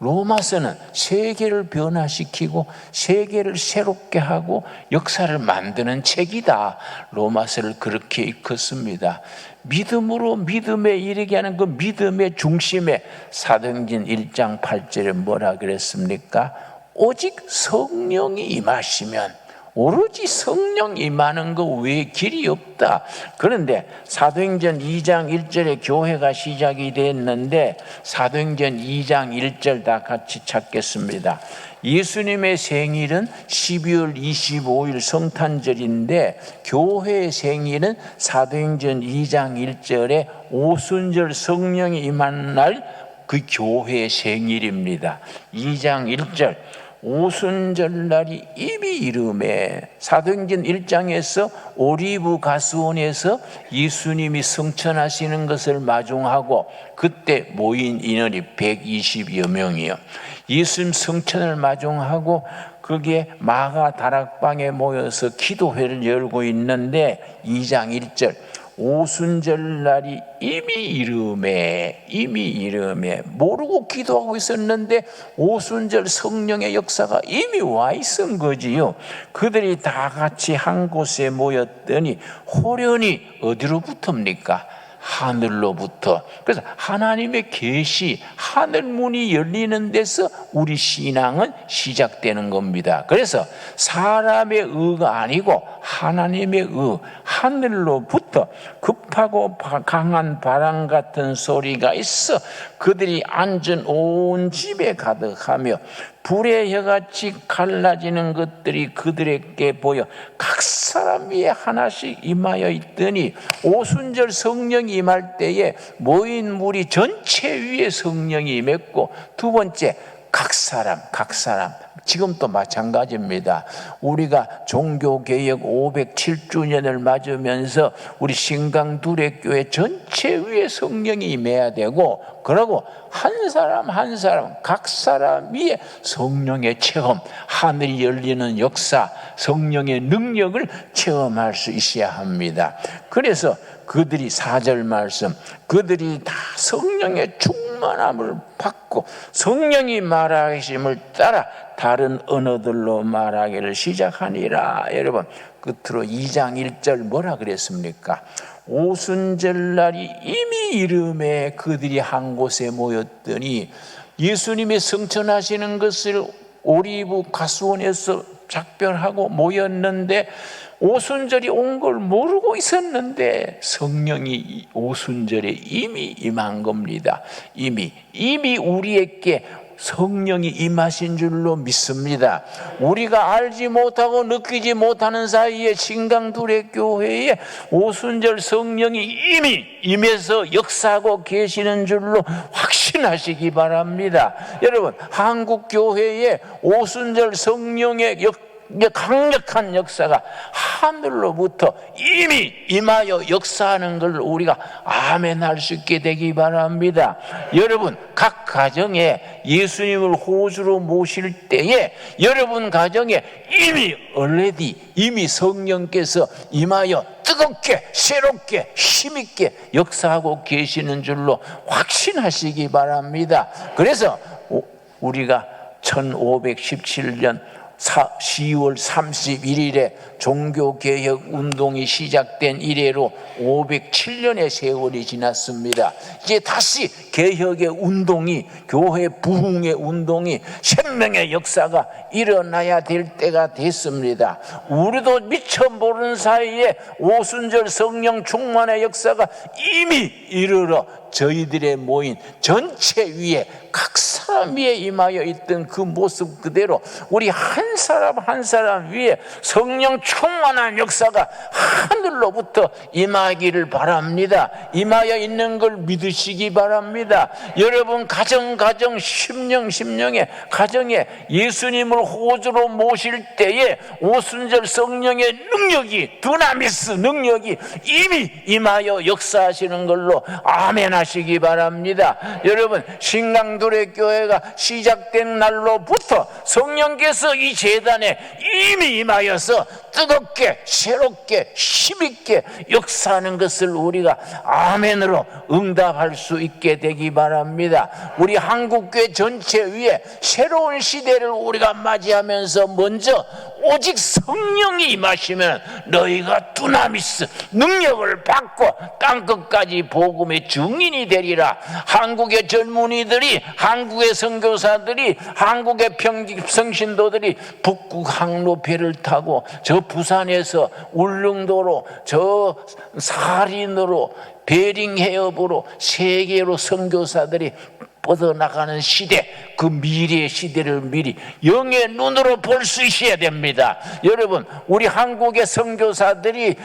로마서는 세계를 변화시키고 세계를 새롭게 하고 역사를 만드는 책이다. 로마서를 그렇게 읽었습니다. 믿음으로 믿음에 이르게 하는 그 믿음의 중심에 사도행전 1장 8절에 뭐라 그랬습니까? 오직 성령이 임하시면, 오로지 성령 임하는 거 외에 길이 없다. 그런데 사도행전 2장 1절에 교회가 시작이 됐는데 사도행전 2장 1절 다 같이 찾겠습니다. 예수님의 생일은 12월 25일 성탄절인데 교회의 생일은 사도행전 2장 1절에 오순절 성령이 임한 날 그 교회의 생일입니다. 2장 1절 오순절날이 이미 이름에 사도행전 1장에서 오리브 가스원에서 예수님이 성천하시는 것을 마중하고 그때 모인 인원이 120여 명이요. 예수님 성천을 마중하고 그게 마가 다락방에 모여서 기도회를 열고 있는데 2장 1절 오순절 날이 이미 이름에 모르고 기도하고 있었는데 오순절 성령의 역사가 이미 와 있은 거지요. 그들이 다 같이 한 곳에 모였더니 호련히 어디로 붙습니까? 하늘로부터. 그래서 하나님의 계시, 하늘 문이 열리는 데서 우리 신앙은 시작되는 겁니다. 그래서 사람의 의가 아니고 하나님의 의, 하늘로부터 급하고 강한 바람 같은 소리가 있어 그들이 앉은 온 집에 가득하며 불의 혀같이 갈라지는 것들이 그들에게 보여 각 사람 위에 하나씩 임하여 있더니 오순절 성령이 임할 때에 모인 무리 전체 위에 성령이 임했고, 두 번째 각 사람 지금도 마찬가지입니다. 우리가 종교개혁 507주년을 맞으면서 우리 신강두레교회 전체 위에 성령이 임해야 되고, 그러고 한 사람 각 사람 위에 성령의 체험, 하늘이 열리는 역사, 성령의 능력을 체험할 수 있어야 합니다. 그래서 그들이 4절 말씀, 그들이 다 성령의 충만함을 받고 성령이 말하심을 따라 다른 언어들로 말하기를 시작하니라. 여러분, 끝으로 2장 1절 뭐라 그랬습니까? 오순절 날이 이미 이름에 그들이 한 곳에 모였더니, 예수님이 성천하시는 것을 오리브 가수원에서 작별하고 모였는데 오순절이 온 걸 모르고 있었는데 성령이 오순절에 이미 임한 겁니다. 이미 우리에게 성령이 임하신 줄로 믿습니다. 우리가 알지 못하고 느끼지 못하는 사이에 신강두레교회에 오순절 성령이 이미 임해서 역사하고 계시는 줄로 확신하시기 바랍니다. 여러분, 한국교회에 오순절 성령의 강력한 역사가 하늘로부터 이미 임하여 역사하는 걸 우리가 아멘할 수 있게 되기 바랍니다. 여러분, 각 가정에 예수님을 호주로 모실 때에 여러분 가정에 이미 성령께서 임하여 뜨겁게 새롭게 힘있게 역사하고 계시는 줄로 확신하시기 바랍니다. 그래서 우리가 1517년 10월 31일에 종교개혁 운동이 시작된 이래로 507년의 세월이 지났습니다. 이제 다시 개혁의 운동이, 교회 부흥의 운동이, 생명의 역사가 일어나야 될 때가 됐습니다. 우리도 미처 모르는 사이에 오순절 성령 충만의 역사가 이미 이르러 저희들의 모인 전체 위에 각 사람 위에 임하여 있던 그 모습 그대로 우리 한 사람 위에 성령 충만한 역사가 하늘로부터 임하기를 바랍니다. 임하여 있는 걸 믿으시기 바랍니다. 여러분 가정 심령의 가정에 예수님을 호주로 모실 때에 오순절 성령의 능력이, 두나미스 능력이 이미 임하여 역사하시는 걸로 아멘 하시기 바랍니다. 여러분, 신강두레교회가 시작된 날로부터 성령께서 이 제단에 이미 임하여서 뜨겁게 새롭게 힘있게 역사하는 것을 우리가 아멘으로 응답할 수 있게 되기 바랍니다. 우리 한국교회 전체 위에 새로운 시대를 우리가 맞이하면서 먼저 오직 성령이 임하시면 너희가 두나미스 능력을 받고 땅끝까지 복음의 증인이 되리라. 한국의 젊은이들이, 한국의 선교사들이, 한국의 평직 성신도들이 북극 항로배를 타고 저 부산에서 울릉도로, 저 사린으로, 베링 해협으로 세계로 선교사들이 뻗어나가는 시대, 그 미래의 시대를 미리 영의 눈으로 볼 수 있어야 됩니다. 여러분, 우리 한국의 선교사들이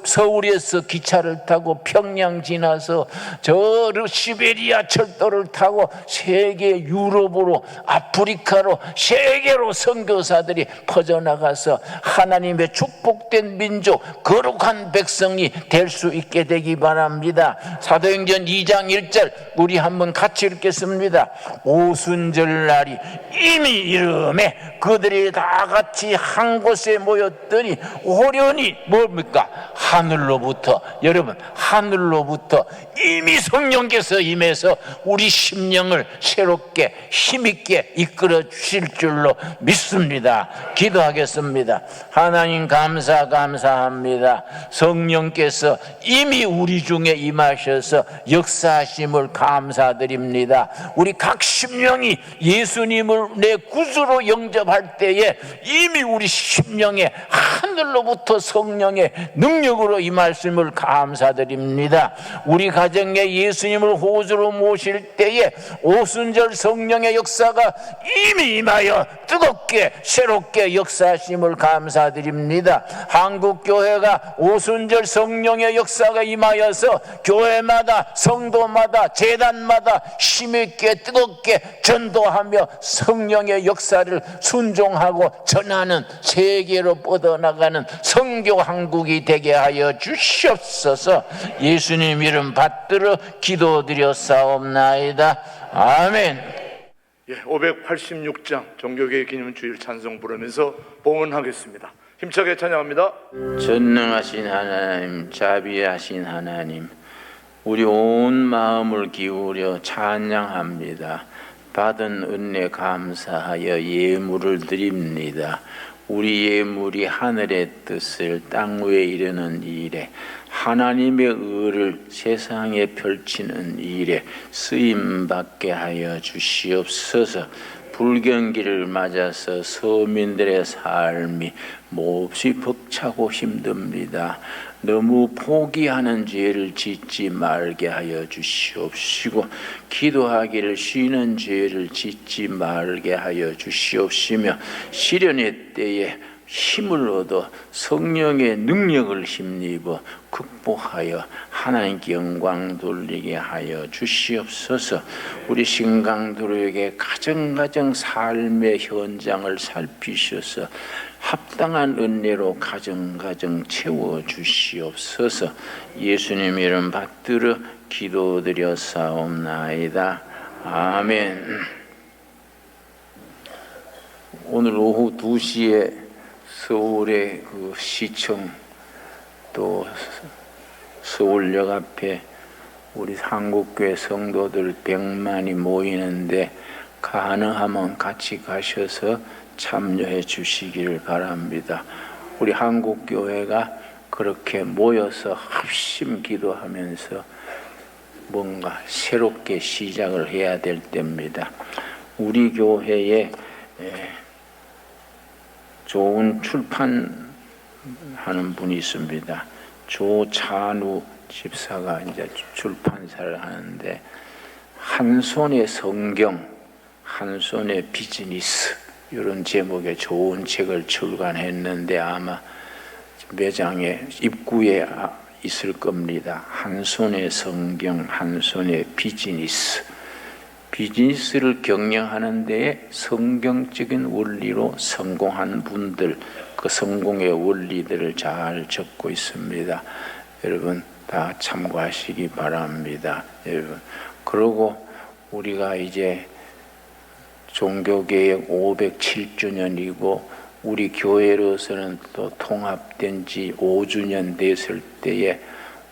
서울에서 기차를 타고 평양 지나서 저 시베리아 철도를 타고 세계 유럽으로, 아프리카로, 세계로 선교사들이 퍼져나가서 하나님의 축복된 민족, 거룩한 백성이 될 수 있게 되기 바랍니다. 바랍니다. 사도행전 2장 1절 우리 한번 같이 읽겠습니다. 오순절 날이 이미 이름에 그들이 다 같이 한 곳에 모였더니 호련히 뭡니까? 하늘로부터, 여러분, 하늘로부터 이미 성령께서 임해서 우리 심령을 새롭게 힘있게 이끌어 주실 줄로 믿습니다. 기도하겠습니다. 하나님 감사합니다. 성령께서 이미 우리 중에 임하셔서 역사하심을 감사드립니다. 우리 각 심령이 예수님을 내 구주로 영접할 때에 이미 우리 심령에 하늘로부터 성령의 능력으로 임하심을 감사드립니다. 우리 가정에 예수님을 호주로 모실 때에 오순절 성령의 역사가 이미 임하여 뜨겁게 새롭게 역사하심을 감사드립니다. 한국교회가 오순절 성령의 역사가 임하여서 교회마다 성도마다 재단마다 힘있게 뜨겁게 전도하며 성령의 역사를 순종하고 전하는 세계로 뻗어나가는 선교 한국이 되게 하여 주시옵소서. 예수님 이름 받들어 기도드렸사옵나이다. 아멘. 586장 종교개혁 기념 주일 찬송 부르면서 봉헌하겠습니다. 힘차게 찬양합니다. 전능하신 하나님, 자비하신 하나님, 우리 온 마음을 기울여 찬양합니다. 받은 은혜 감사하여 예물을 드립니다. 우리 예물이 하늘의 뜻을 땅 위에 이루는 일에, 하나님의 의를 세상에 펼치는 일에 쓰임받게 하여 주시옵소서. 불경기를 맞아서 서민들의 삶이 몹시 벅차고 힘듭니다. 너무 포기하는 죄를 짓지 말게 하여 주시옵시고, 기도하기를 쉬는 죄를 짓지 말게 하여 주시옵시며, 시련의 때에 힘을 얻어 성령의 능력을 힘입어 극복하여 하나님께 영광 돌리게 하여 주시옵소서. 우리 신강도로에게 가정가정 삶의 현장을 살피셔서 합당한 은혜로 가정가정 채워 주시옵소서. 예수님 이름 받들어 기도드렸사옵나이다. 아멘. 오늘 오후 2시에 서울의 그 시청 또 서울역 앞에 우리 한국교회 성도들 100만이 모이는데 가능하면 같이 가셔서 참여해 주시기를 바랍니다. 우리 한국교회가 그렇게 모여서 합심 기도하면서 뭔가 새롭게 시작을 해야 될 때입니다. 우리 교회에 좋은 출판하는 분이 있습니다. 조찬우 집사가 이제 출판사를 하는데, 한 손에 성경, 한 손에 비즈니스, 이런 제목의 좋은 책을 출간했는데 아마 매장에 입구에 있을 겁니다. 한 손에 성경, 한 손에 비즈니스. 비즈니스를 경영하는 데에 성경적인 원리로 성공한 분들, 그 성공의 원리들을 잘 적고 있습니다. 여러분 다 참고하시기 바랍니다. 여러분, 그리고 우리가 이제 종교개혁 507주년이고 우리 교회로서는 또 통합된 지 5주년 됐을 때에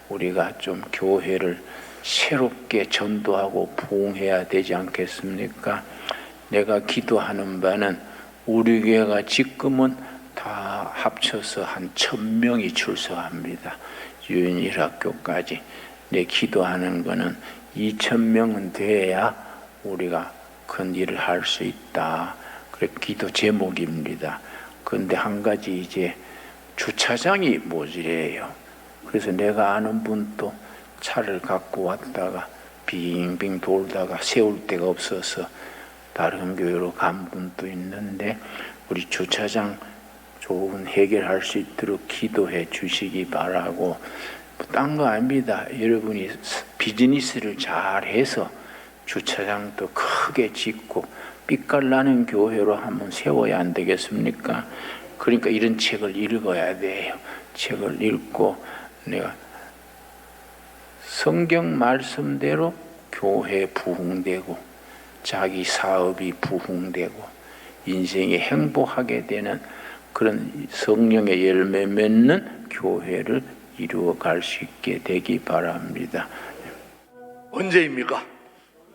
우리가 좀 교회를 새롭게 전도하고 부흥해야 되지 않겠습니까? 내가 기도하는 바는 우리 교회가 지금은 다 합쳐서 한 1000명이 출석합니다. 유인일학교까지. 내 기도하는 거는 2000명은 돼야 우리가 큰 일을 할 수 있다. 그래 기도 제목입니다. 그런데 한 가지 이제 주차장이 모자래요. 그래서 내가 아는 분도 차를 갖고 왔다가 빙빙 돌다가 세울 데가 없어서 다른 교회로 간 분도 있는데, 우리 주차장 좋은 해결할 수 있도록 기도해 주시기 바라고. 딴 거 아닙니다. 여러분이 비즈니스를 잘 해서 주차장도 크게 짓고 빛깔나는 교회로 한번 세워야 안 되겠습니까? 그러니까 이런 책을 읽어야 돼요. 책을 읽고 내가 성경 말씀대로 교회 부흥되고 자기 사업이 부흥되고 인생이 행복하게 되는 그런 성령의 열매 맺는 교회를 이루어갈 수 있게 되기 바랍니다. 언제입니까?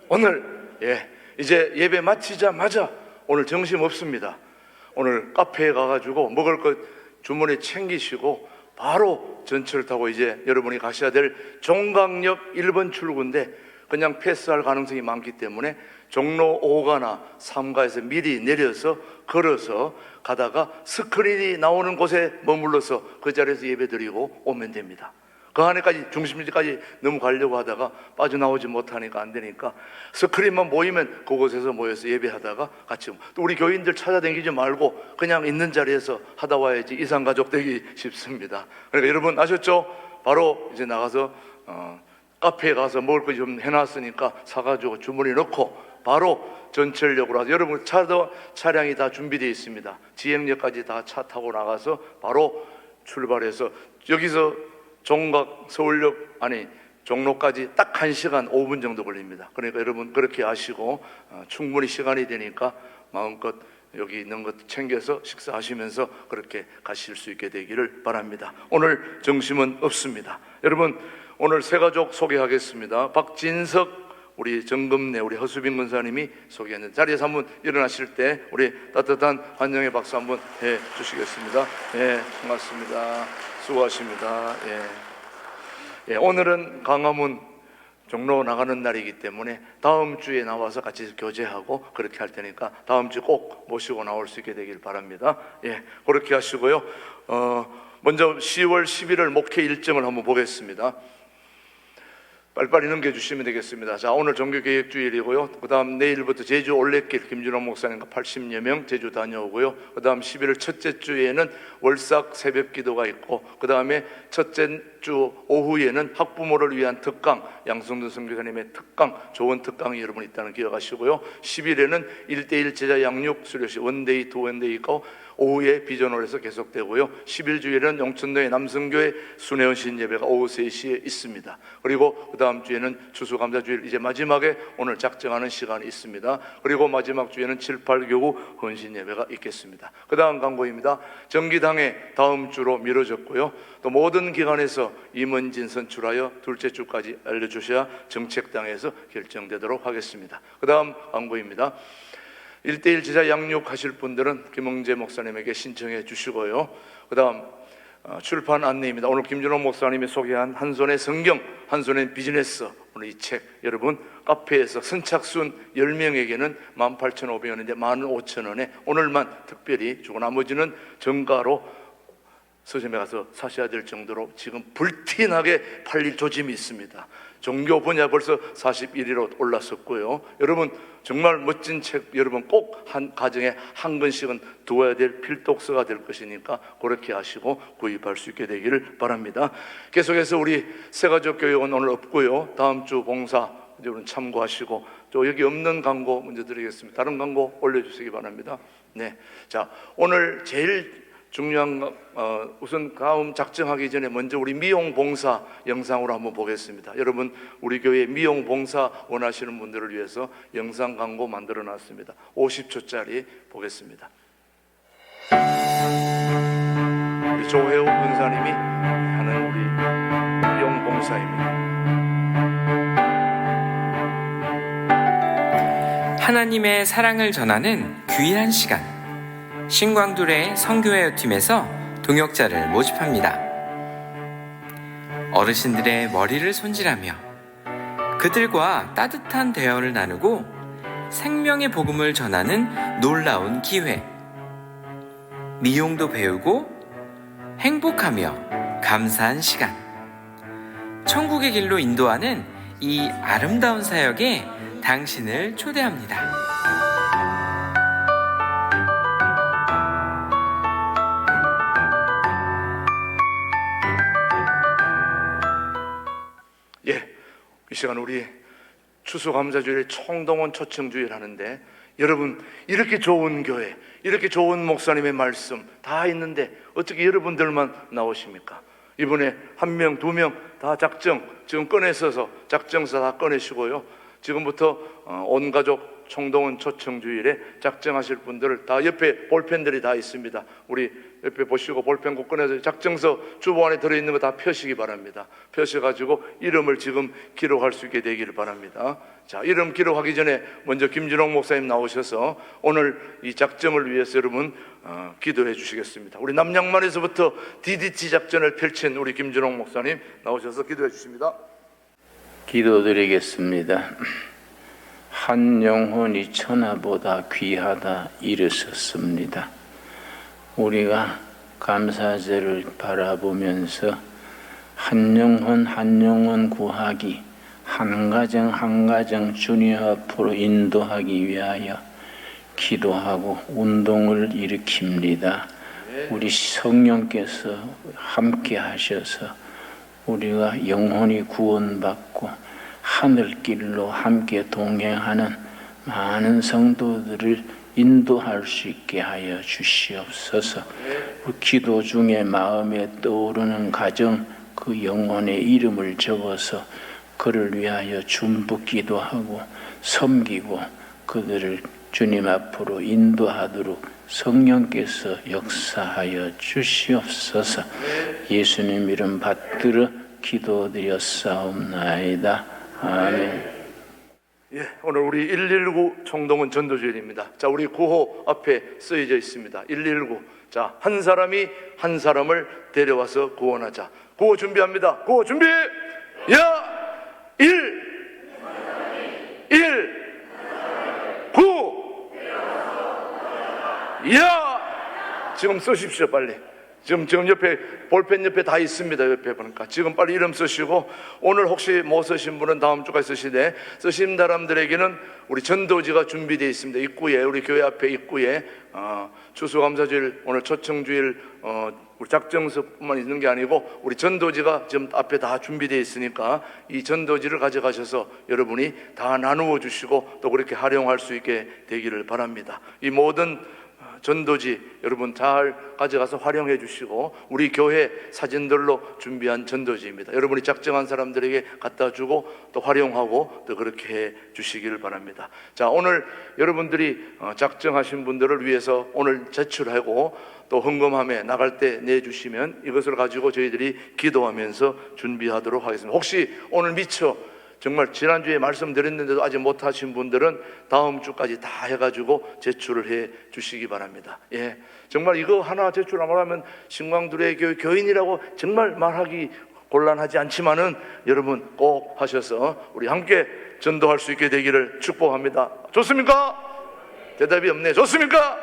오늘. 이제 예배 마치자마자 오늘 점심 없습니다. 오늘 카페에 가가지고 먹을 것 주머니에 챙기시고 바로 전철 타고 이제 여러분이 가셔야 될 종강역 1번 출구인데 그냥 패스할 가능성이 많기 때문에 종로 5가나 3가에서 미리 내려서 걸어서 가다가 스크린이 나오는 곳에 머물러서 그 자리에서 예배 드리고 오면 됩니다. 그 안에까지 중심지까지 넘어가려고 하다가 빠져나오지 못하니까 안 되니까 스크린만 모이면 그곳에서 모여서 예배하다가 같이, 또 우리 교인들 찾아다니지 말고 그냥 있는 자리에서 하다 와야지 이산가족 되기 쉽습니다. 그러니까 여러분 아셨죠? 바로 이제 나가서 카페에 가서 먹을 거 좀 해놨으니까 사가지고 주머니 넣고 바로 전철역으로 와서, 여러분 차량이 다 준비되어 있습니다. 지행역까지 다 차 타고 나가서 바로 출발해서 여기서 종각 서울역 종로까지 딱 1시간 5분 정도 걸립니다. 그러니까 여러분 그렇게 하시고 충분히 시간이 되니까 마음껏 여기 있는 것 챙겨서 식사하시면서 그렇게 가실 수 있게 되기를 바랍니다. 오늘 점심은 없습니다. 여러분 오늘 세 가족 소개하겠습니다. 박진석 우리 정금래 우리 허수빈 권사님이 소개했는데 자리에서 한번 일어나실 때 우리 따뜻한 환영의 박수 한번 해 주시겠습니다. 고맙습니다. 수고하십니다. 오늘은 강화문 종로 나가는 날이기 때문에 다음 주에 나와서 같이 교제하고 그렇게 할 테니까 다음 주 꼭 모시고 나올 수 있게 되길 바랍니다. 그렇게 하시고요. 먼저 10월 11월 목회 일정을 한번 보겠습니다. 빨리빨리 넘겨주시면 되겠습니다. 자, 오늘 종교개혁주일이고요. 그 다음 내일부터 제주 올레길 김준호 목사님과 80여 명 제주 다녀오고요. 그 다음 11월 첫째 주에는 월삭 새벽기도가 있고, 그 다음에 첫째 주 오후에는 학부모를 위한 특강, 양성준 선교사님의 특강, 좋은 특강이 여러분 있다는 기억하시고요. 10일에는 1:1 제자 양육 수료시 원데이 투 원데이 있고, 오후에 비전홀에서 계속되고요. 11주일은 용천동의 남성교회 순회원신 예배가 오후 3시에 있습니다. 그리고 그 다음 주에는 추수감사주일, 이제 마지막에 오늘 작정하는 시간이 있습니다. 그리고 마지막 주에는 7, 8교구 헌신 예배가 있겠습니다. 그 다음 광고입니다. 정기당회 다음 주로 미뤄졌고요. 또 모든 기관에서 임원진 선출하여 둘째 주까지 알려주셔야 정책당에서 결정되도록 하겠습니다. 그 다음 광고입니다. 1:1 제자 양육하실 분들은 김홍재 목사님에게 신청해 주시고요. 그 다음 출판 안내입니다. 오늘 김준호 목사님이 소개한 한 손의 성경, 한 손의 비즈니스, 오늘 이 책 여러분 카페에서 선착순 10명에게는 18,500원인데 15,000원에 오늘만 특별히 주고 나머지는 정가로 서점에 가서 사셔야 될 정도로 지금 불티나게 팔릴 조짐이 있습니다. 종교 분야 벌써 41위로 올랐었고요. 여러분 정말 멋진 책, 여러분 꼭 한 가정에 한 권씩은 두어야 될 필독서가 될 것이니까 그렇게 하시고 구입할 수 있게 되기를 바랍니다. 계속해서 우리 새가족 교육은 오늘 없고요. 다음 주 봉사 여러분 참고하시고, 또 여기 없는 광고 먼저 드리겠습니다. 다른 광고 올려주시기 바랍니다. 자, 오늘 제일 중요한 우선 다음 작정하기 전에 먼저 우리 미용 봉사 영상으로 한번 보겠습니다. 여러분 우리 교회 미용 봉사 원하시는 분들을 위해서 영상 광고 만들어 놨습니다. 50초짜리 보겠습니다. 우리 조혜호 권사님이 하는 우리 미용 봉사입니다. 하나님의 사랑을 전하는 귀한 시간, 신광둘의 성교회팀에서 동역자를 모집합니다. 어르신들의 머리를 손질하며 그들과 따뜻한 대화를 나누고 생명의 복음을 전하는 놀라운 기회. 미용도 배우고 행복하며 감사한 시간. 천국의 길로 인도하는 이 아름다운 사역에 당신을 초대합니다. 이 시간 우리 추수감사주일 총동원 초청주일 하는데, 여러분 이렇게 좋은 교회, 이렇게 좋은 목사님의 말씀 다 있는데 어떻게 여러분들만 나오십니까? 이번에 1명, 2명 다 작정 지금 꺼내셔서 작정서 다 꺼내시고요. 지금부터 온 가족 총동원 초청주일에 작정하실 분들을 다 옆에 볼펜들이 다 있습니다. 우리 옆에 보시고 볼펜 꺼내서 작정서 주보 안에 들어있는 거 다 펴시기 바랍니다. 펴셔가지고 이름을 지금 기록할 수 있게 되기를 바랍니다. 자, 이름 기록하기 전에 먼저 김준홍 목사님 나오셔서 오늘 이 작정을 위해서 여러분 기도해 주시겠습니다. 우리 남양만에서부터 DDT 작전을 펼친 우리 김준홍 목사님 나오셔서 기도해 주십니다. 기도드리겠습니다. 한 영혼이 천하보다 귀하다 이르셨습니다. 우리가 감사제를 바라보면서 한 영혼 한 영혼 구하기, 한 가정 한 가정 주님 앞으로 인도하기 위하여 기도하고 운동을 일으킵니다. 우리 성령께서 함께 하셔서 우리가 영혼이 구원받고 하늘길로 함께 동행하는 많은 성도들을 인도할 수 있게 하여 주시옵소서. 기도 중에 마음에 떠오르는 가정 그 영혼의 이름을 적어서 그를 위하여 중보기도 하고 섬기고 그들을 주님 앞으로 인도하도록 성령께서 역사하여 주시옵소서. 예수님 이름 받들어 기도드렸사옵나이다. 아멘. 예, 오늘 우리 119 총동원 전도주일입니다. 자, 우리 구호 앞에 쓰여져 있습니다. 119. 자, 한 사람이 한 사람을 데려와서 구원하자. 구호 준비합니다. 구호 준비. 야, 1 9 야. 지금 쓰십시오, 빨리. 지금 옆에 볼펜 옆에 다 있습니다. 옆에 보니까 지금 빨리 이름 쓰시고, 오늘 혹시 못 쓰신 분은 다음 주까지 쓰시되, 쓰신 사람들에게는 우리 전도지가 준비되어 있습니다. 입구에, 우리 교회 앞에 입구에 추수감사주일, 오늘 초청주일 우리 작정서뿐만 있는 게 아니고 우리 전도지가 지금 앞에 다 준비되어 있으니까 이 전도지를 가져가셔서 여러분이 다 나누어 주시고 또 그렇게 활용할 수 있게 되기를 바랍니다. 이 모든 전도지 여러분 잘 가져가서 활용해 주시고, 우리 교회 사진들로 준비한 전도지입니다. 여러분이 작정한 사람들에게 갖다 주고 또 활용하고 또 그렇게 해 주시기를 바랍니다. 자, 오늘 여러분들이 작정하신 분들을 위해서 오늘 제출하고 또 헌금함에 나갈 때 내주시면 이것을 가지고 저희들이 기도하면서 준비하도록 하겠습니다. 혹시 오늘 미처 정말 지난주에 말씀드렸는데도 아직 못하신 분들은 다음 주까지 다 해가지고 제출을 해 주시기 바랍니다. 예, 정말 이거 하나 제출 안 하면 신광두레 교회 교인이라고 정말 말하기 곤란하지 않지만은 여러분 꼭 하셔서 우리 함께 전도할 수 있게 되기를 축복합니다. 좋습니까? 대답이 없네. 좋습니까?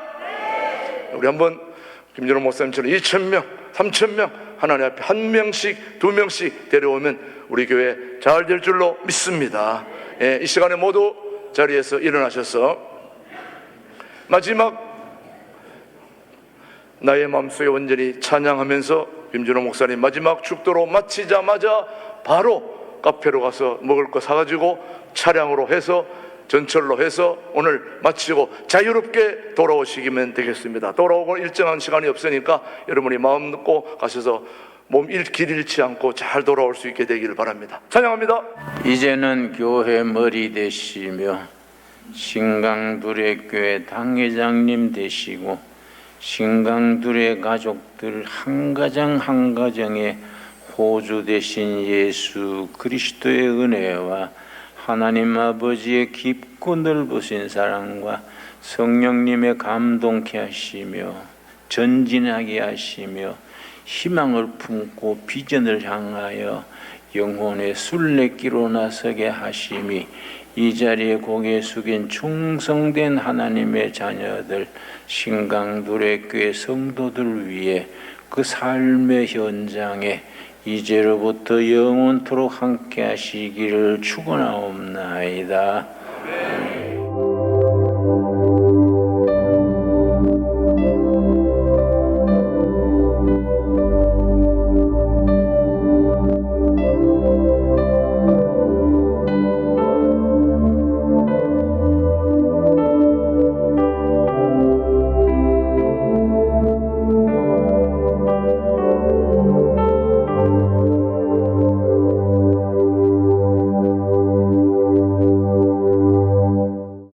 우리 한번 김준호 목사님처럼 2,000명, 3,000명 하나님 앞에 한 명씩, 두 명씩 데려오면 우리 교회 잘 될 줄로 믿습니다. 예, 이 시간에 모두 자리에서 일어나셔서 마지막 나의 마음속에 온전히 찬양하면서 김준호 목사님 마지막 축도로 마치자마자 바로 카페로 가서 먹을 거 사가지고 차량으로 해서 전철로 해서 오늘 마치고 자유롭게 돌아오시기면 되겠습니다. 돌아오고 일정한 시간이 없으니까 여러분이 마음 놓고 가셔서 몸 길 잃지 않고 잘 돌아올 수 있게 되기를 바랍니다. 찬양합니다. 이제는 교회 머리 되시며 신강두레 교회 당회장님 되시고 신강두레 가족들 한 가정 한 가정에 호주 되신 예수 그리스도의 은혜와 하나님 아버지의 깊고 넓으신 사랑과 성령님의 감동케 하시며 전진하게 하시며 희망을 품고 비전을 향하여 영혼의 순례길로 나서게 하심이 이 자리에 고개 숙인 충성된 하나님의 자녀들 신강두레 교회 성도들 위해 그 삶의 현장에 이제로부터 영원토록 함께 하시기를 축원하옵나이다.